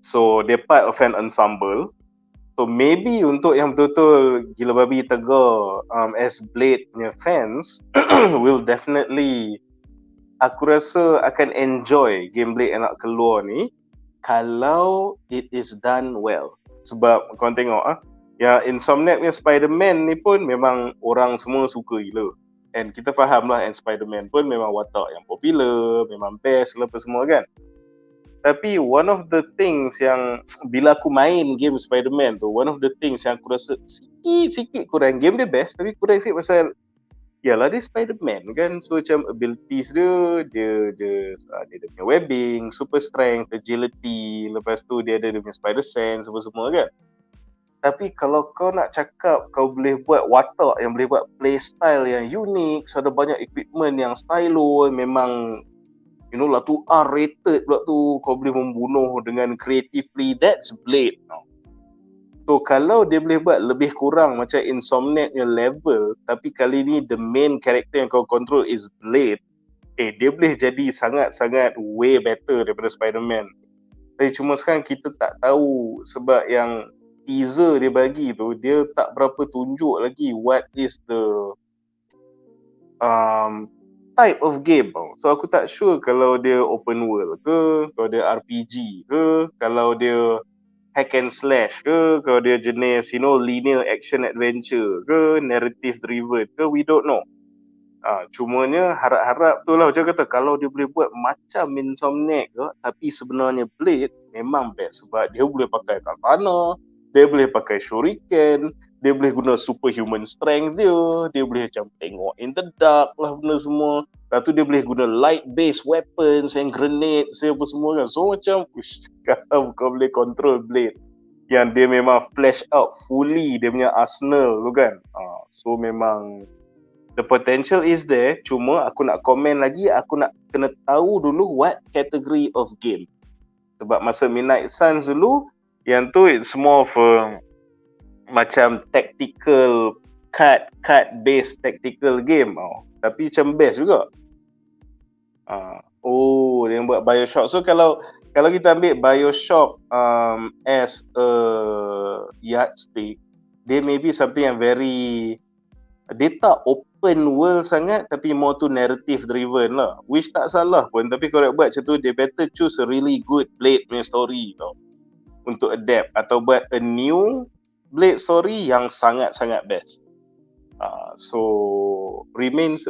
So dia part of an ensemble. So maybe untuk yang betul-betul gila babi tegar as Blade punya fans will definitely, aku rasa akan enjoy game Blade yang nak keluar ni kalau it is done well. Sebab korang tengok ya, Insomniac punya Spider-Man ni pun memang orang semua suka gila. And kita faham lah, and Spider-Man pun memang watak yang popular, memang best lah apa semua kan. Tapi one of the things yang bila aku main game Spider-Man tu, one of the things yang aku rasa sikit kurang, game dia best tapi kurang sikit pasal yalah dia Spider-Man kan. So macam abilities dia punya webbing, super strength, agility, lepas tu dia ada dia punya spider sense apa semua kan. Tapi kalau kau nak cakap kau boleh buat watak yang boleh buat playstyle yang unik, so ada banyak equipment yang stylo, memang lah tu R-rated pula tu, kau boleh membunuh dengan creatively, that's Blade. So kalau dia boleh buat lebih kurang macam Insomniac punya level, tapi kali ni the main character yang kau control is Blade, dia boleh jadi sangat-sangat way better daripada Spider-Man. Tapi cuma sekarang kita tak tahu, sebab yang teaser dia bagi tu, dia tak berapa tunjuk lagi what is the type of game. So aku tak sure kalau dia open world ke, kalau dia RPG ke, kalau dia hack and slash ke, kalau dia jenis linear action adventure ke, narrative driven ke, we don't know. Cumanya harap-harap tu lah, macam kata kalau dia boleh buat macam Insomniac ke, tapi sebenarnya Blade memang best sebab dia boleh pakai katana, Dia boleh pakai shuriken, dia boleh guna superhuman strength dia boleh macam tengok in the dark lah benda semua. Lepas tu dia boleh guna light based weapons and grenades apa semua kan. So macam kalau kau boleh control blade yang dia memang flash out fully dia punya arsenal tu kan. So memang the potential is there. Cuma aku nak komen lagi, aku nak kena tahu dulu what category of game. Sebab masa Midnight Suns dulu, yang tu it's more of a macam tactical card based tactical game. Tapi macam best juga. Dia yang buat BioShock. So kalau kita ambil BioShock as a yardstick, dia maybe something yang very, dia tak open world sangat tapi more to narrative driven lah, which tak salah pun. Tapi kalau buat macam tu, dia better choose a really good Blade punya story tau untuk adapt, atau buat a new Blade story yang sangat-sangat best. So remains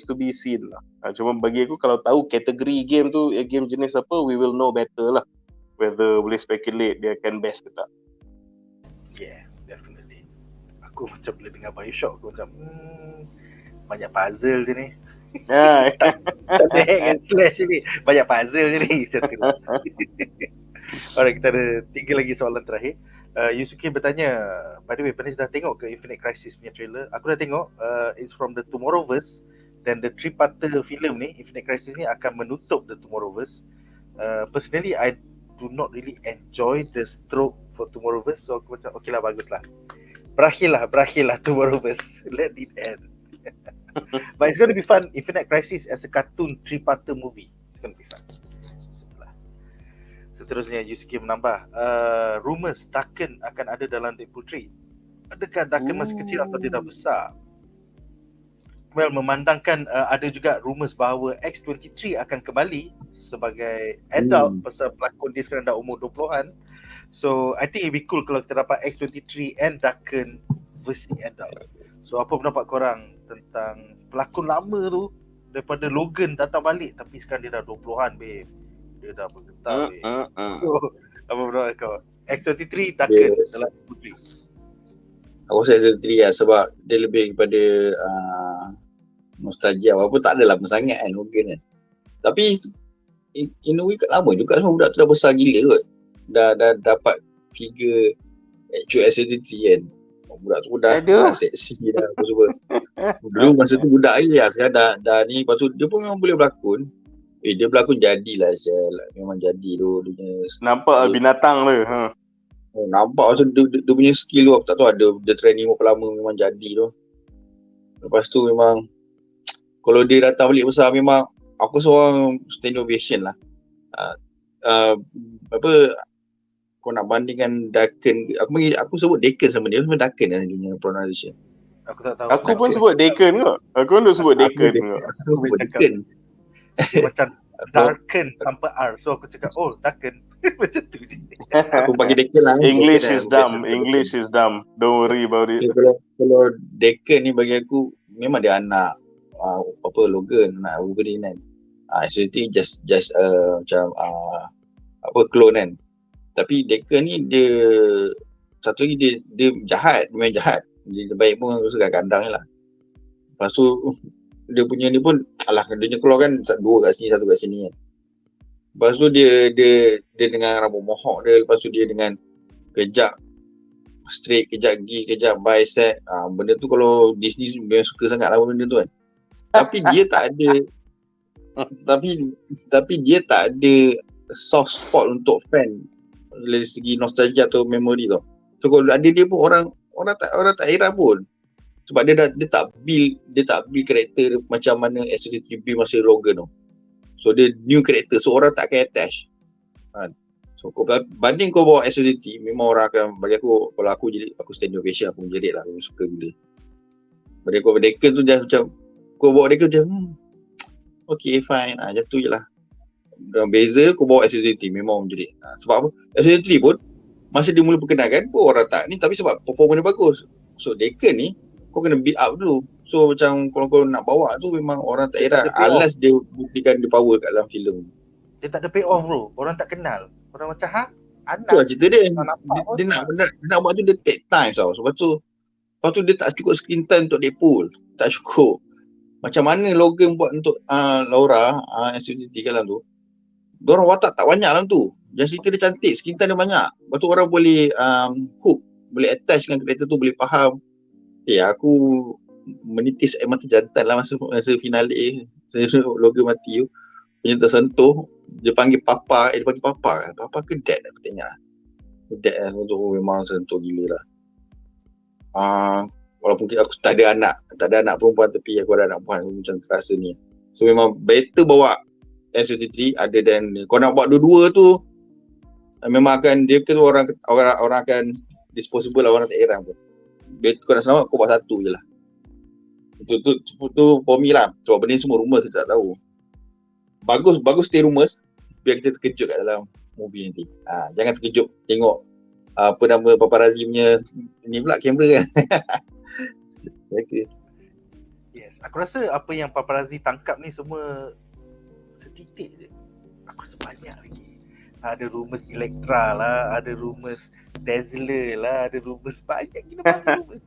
to be seen lah. Cuma bagi aku, kalau tahu kategori game tu game jenis apa, we will know better lah whether boleh speculate dia akan best ke tak. Yeah, definitely. Aku macam bila dengar BioShock, aku macam banyak puzzle je ni. Hack and slash ni, banyak puzzle je ni. Macam tu. Alright, kita ada 3 lagi soalan terakhir. Yusuke bertanya, by the way, Penis dah tengok ke Infinite Crisis punya trailer? Aku dah tengok. It's from the Tomorrowverse, dan the 3-parter film ni, Infinite Crisis ni akan menutup the Tomorrowverse. Personally, I do not really enjoy the stroke for Tomorrowverse, so aku macam okay lah, bagus lah, berakhirlah Tomorrowverse. Let it end. But it's going to be fun. Infinite Crisis as a cartoon 3-parter movie, it's going to be fun. Seterusnya, Yusuke menambah, rumors Daken akan ada dalam Deadpool 3. Adakah Daken masih kecil atau dia dah besar? Well, memandangkan ada juga rumors bahawa X-23 akan kembali sebagai adult, pasal pelakon dia sekarang dah umur 20-an. So I think it'd be cool kalau kita dapat X-23 and Daken versi adult. So apa pendapat korang tentang pelakon lama tu, daripada Logan datang balik, tapi sekarang dia dah 20-an, babe. Dia dah bergetar. So, apa pendapat kau? X-23 Daken dalam Putri. Aku rasa X-23 lah, sebab dia lebih kepada nostalgia. Walaupun tak adalah sangat kan Logan kan. Tapi in a way lama juga semua budak tu dah besar gila kot. Dah dapat figure actual X-23 kan. Budak tu dah seksi dah apa semua. Dulu masa tu budak lagi lah, sekarang dah ni. Lepas tu dia pun memang boleh berlakon. Dia berlakon jadilah, memang jadi tu. Nampak binatang tu. Nampak macam dia punya skill tu, aku tak tahu ada dia training berapa lama, memang jadi tu. Lepas tu memang kalau dia datang balik besar, memang aku seorang standing ovation lah. Kau nak bandingkan Daken, aku sebut Daken sama dia, memang Daken lah dia punya pronunciation. Aku tak tahu. Aku pun sebut Daken kot. Aku pun sebut Daken kot. Aku sebut Daken. Macam Darken tanpa R. So aku cakap, oh Daken. Macam tu je. Aku bagi Daken lah. English is dumb. Don't worry about it. Kalau Daken ni bagi aku, memang dia anak Logan, anak Wolverine kan. Actually just macam clone kan. Tapi Daken ni dia satu lagi dia jahat, memang jahat. Dia baik pun aku suka kandang je lah. Lepas tu dia punya ni pun dia keluar kan, 2 kat sini, 1 kat sini kan. Lepas tu dia dengan rambut mohawk dia, lepas tu dia dengan kejap straight, kejap gigi, kejap bicep. Benda tu kalau Disney memang suka sangat lah benda tu kan. Tapi dia tak ada tapi dia tak ada soft spot untuk fan dari segi nostalgia atau memori tu. So kalau ada dia pun orang tak heran pun. Sebab dia tak build karakter macam mana S23 build masa Logan tu. So dia new karakter, so orang tak akan attach. So banding kau bawa S23, memang orang akan, bagi aku, kalau aku standing ovation, aku menjerit lah, aku suka gila. Banding kau bawa Daken tu just macam, kau bawa Daken tu okay fine, macam tu je lah. Dan beza kau bawa S23, memang menjerit. Sebab apa? S23 pun, masa dia mula perkenalkan pun orang tak ni, tapi sebab performa dia bagus. So Daken ni, kau kena build up dulu. So macam kalau kau nak bawa tu, memang orang tak heran unless dia buktikan dia power kat dalam filem. Dia tak ada pay off bro. Orang tak kenal. Orang macam anak Itulah cerita dia. tak nampak pun. Dia nak buat tu dia take time tau. Sebab tu dia tak cukup screen time untuk Deadpool. Tak cukup. Macam mana Logan buat untuk Laura SUTT dalam tu. Diorang watak tak banyak dalam tu. Yang cerita dia cantik, screen time dia banyak. Lepas tu orang boleh hook, boleh attach dengan karakter tu, boleh faham. Aku menitis air mata jantan lah masa finale. Logan mati tu. Dia tersentuh. Dia panggil Papa. Dia panggil Papa. Papa ke Dad aku tengok. Dad lah. Memang sentuh gila lah. Walaupun aku tak ada anak perempuan, tapi aku ada anak perempuan, macam terasa ni. So memang better bawa SUT3 other than kau nak buat dua-dua tu, memang akan dia ke orang akan disposable lah, orang tak heran pun. Kau nak selamat kau buat satu je lah. Itu for me lah. Sebab benda ni semua rumors kita tak tahu. Bagus stay rumors biar kita terkejut kat dalam movie nanti. Jangan terkejut tengok apa nama paparazzi punya ni pula kamera kan. Okay. Yes, aku rasa apa yang paparazzi tangkap ni semua setitik je. Aku rasa banyak lagi. Ada rumors Elektra lah, ada rumors Dazzler lah, ada rumors banyak gila banyak rumors.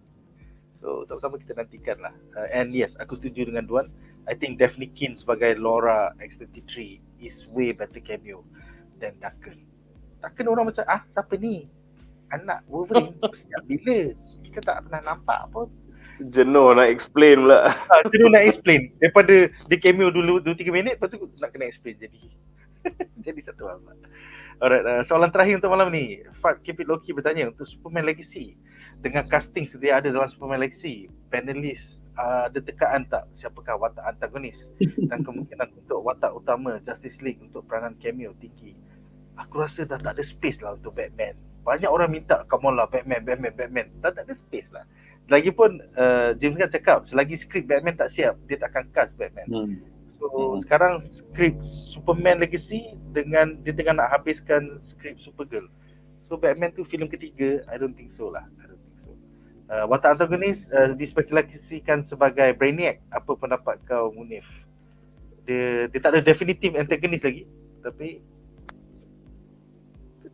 So sama-sama kita nantikan lah. And yes, aku setuju dengan Duan. I think Daphne Keane sebagai Laura X-23 is way better cameo than Daken. Daken orang macam siapa ni? Anak Wolverine. Sejak bila? Kita tak pernah nampak pun. Jenuh nak explain pula. Jenuh nak explain. Daripada dia cameo dulu 2-3 minit, lepas tu nak kena explain jadi satu hal. Alright, soalan terakhir untuk malam ni. Fat Keep It Low-Key bertanya, untuk Superman Legacy, dengan casting sedia ada dalam Superman Legacy, panelis ada tekaan tak siapakah watak antagonis dan kemungkinan untuk watak utama Justice League untuk peranan cameo tinggi? Aku rasa dah tak ada space lah untuk Batman. Banyak orang minta, come on lah Batman. Dah tak ada space lah. Lagipun James Gunn cakap selagi skrip Batman tak siap, dia tak akan cast Batman. So sekarang skrip Superman Legacy dengan dia tengah nak habiskan skrip Supergirl. So Batman tu filem ketiga, I don't think so lah. Watak antagonis dispekulasikan sebagai Brainiac. Apa pendapat kau, Munif? Dia tak ada definitive antagonis lagi, tapi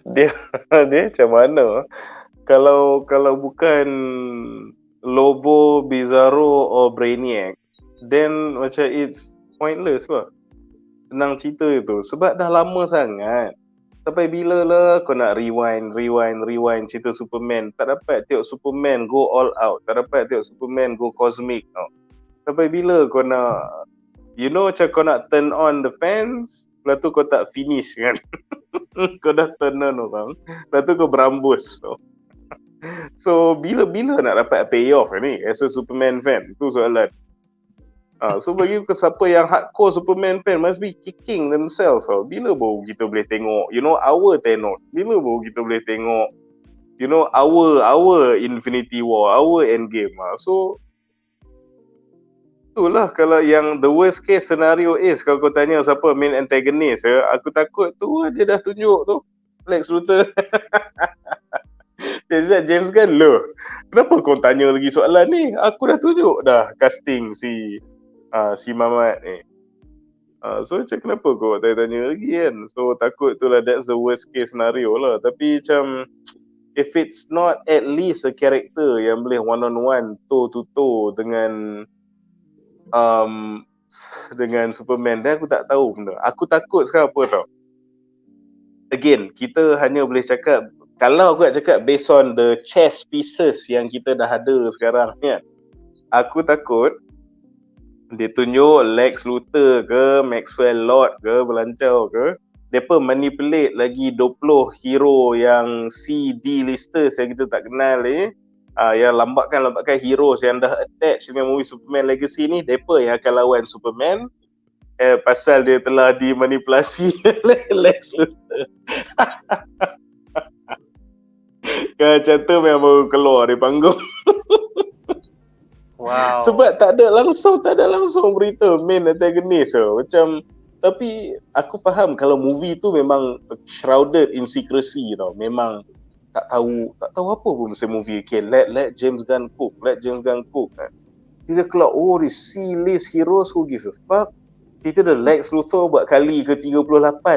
dia macam mana? Kalau bukan Lobo, Bizarro or Brainiac, then macam it's pointless lah. Senang cerita itu. Sebab dah lama sangat. Sampai bila lah kau nak rewind cerita Superman. Tak dapat tengok Superman go all out. Tak dapat tengok Superman go cosmic. Sampai bila kau nak, macam kau nak turn on the fans, lepas tu kau tak finish kan. Kau dah turn on orang, lepas tu kau berambus. So bila nak dapat payoff ni as a Superman fan? Itu soalan. So bagi siapa yang hardcore Superman fan must be kicking themselves. Bila baru kita boleh tengok our Thanos? Bila baru kita boleh tengok our Infinity War, our Endgame? So itulah kalau yang the worst case scenario is, kalau kau tanya siapa main antagonist, aku takut tu dia dah tunjuk tu Lex Luthor. James Gunn, kenapa kau tanya lagi soalan ni? Aku dah tunjuk dah casting si Mamat ni. So macam kenapa kau tanya lagi kan? So takut tu lah, that's the worst case scenario lah. Tapi macam if it's not at least a character yang boleh one on one, toe to toe dengan Superman, dan aku tak tahu benda. Aku takut sekarang apa tau. Again, kita hanya boleh cakap, kalau aku nak cakap based on the chess pieces yang kita dah ada sekarang kan, aku takut dia tunjuk Lex Luthor ke, Maxwell Lord ke, Belancau ke, mereka manipulate lagi 20 hero yang CD listers yang kita tak kenal ni, yang lambatkan heroes yang dah attach dengan movie Superman Legacy ni, mereka yang akan lawan Superman pasal dia telah dimanipulasi oleh Lex Luthor. Macam tu memang baru keluar dari panggung. wow. Sebab tak ada langsung berita main antagonist macam. Tapi aku faham kalau movie tu memang shrouded in secrecy tau. Memang tak tahu apa pun masa movie. Okay, let James Gunn cook. Kita keluar, this C-list heroes, who gives a fuck. Kita dah Lex Luthor buat kali ke 38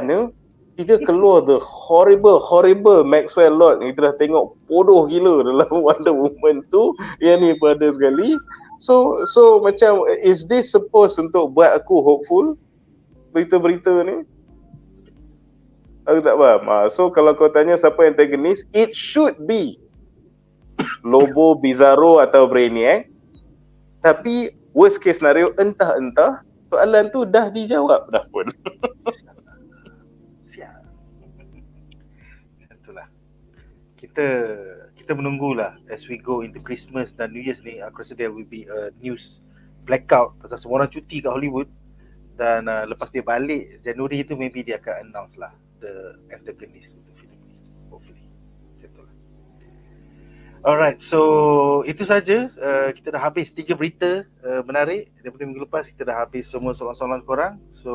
ya. kita keluar the horrible Maxwell Lord. Kita dah tengok bodoh gila dalam Wonder Woman tu. Yang ni pada sekali. So macam, is this supposed untuk buat aku hopeful? Berita-berita ni aku tak faham. So kalau kau tanya siapa antagonis, it should be Lobo, Bizarro atau Brainiac. Tapi worst case scenario, entah soalan tu dah dijawab dah pun. Siap. Itulah. Kita menunggulah as we go into Christmas dan New Year's ni. Aku rasa there will be a news blackout pasal semua orang cuti kat Hollywood. Dan lepas dia balik Januari tu, maybe dia akan announce lah the antagonist of the film ni, hopefully. Macam tu lah. Alright, so itu saja. Kita dah habis 3 berita menarik daripada minggu lepas. Kita dah habis semua soalan-soalan korang. So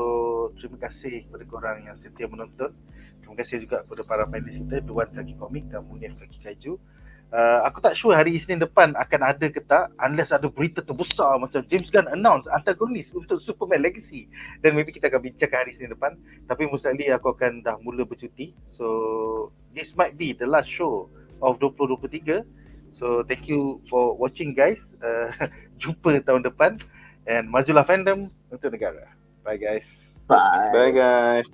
terima kasih kepada korang yang setia menonton. Terima kasih juga kepada para panelis kita, Duan Kaki Komik dan Munif Kaki Kaiju. Aku tak sure hari Isnin depan akan ada ke tak, unless ada berita terbesar macam James Gunn announce antagonis untuk Superman Legacy, dan maybe kita akan bincangkan hari Isnin depan. Tapi mustahil aku akan dah mula bercuti. So this might be the last show of 2023. So thank you for watching guys. Jumpa tahun depan, and majulah fandom untuk negara. Bye guys. Bye. Bye guys.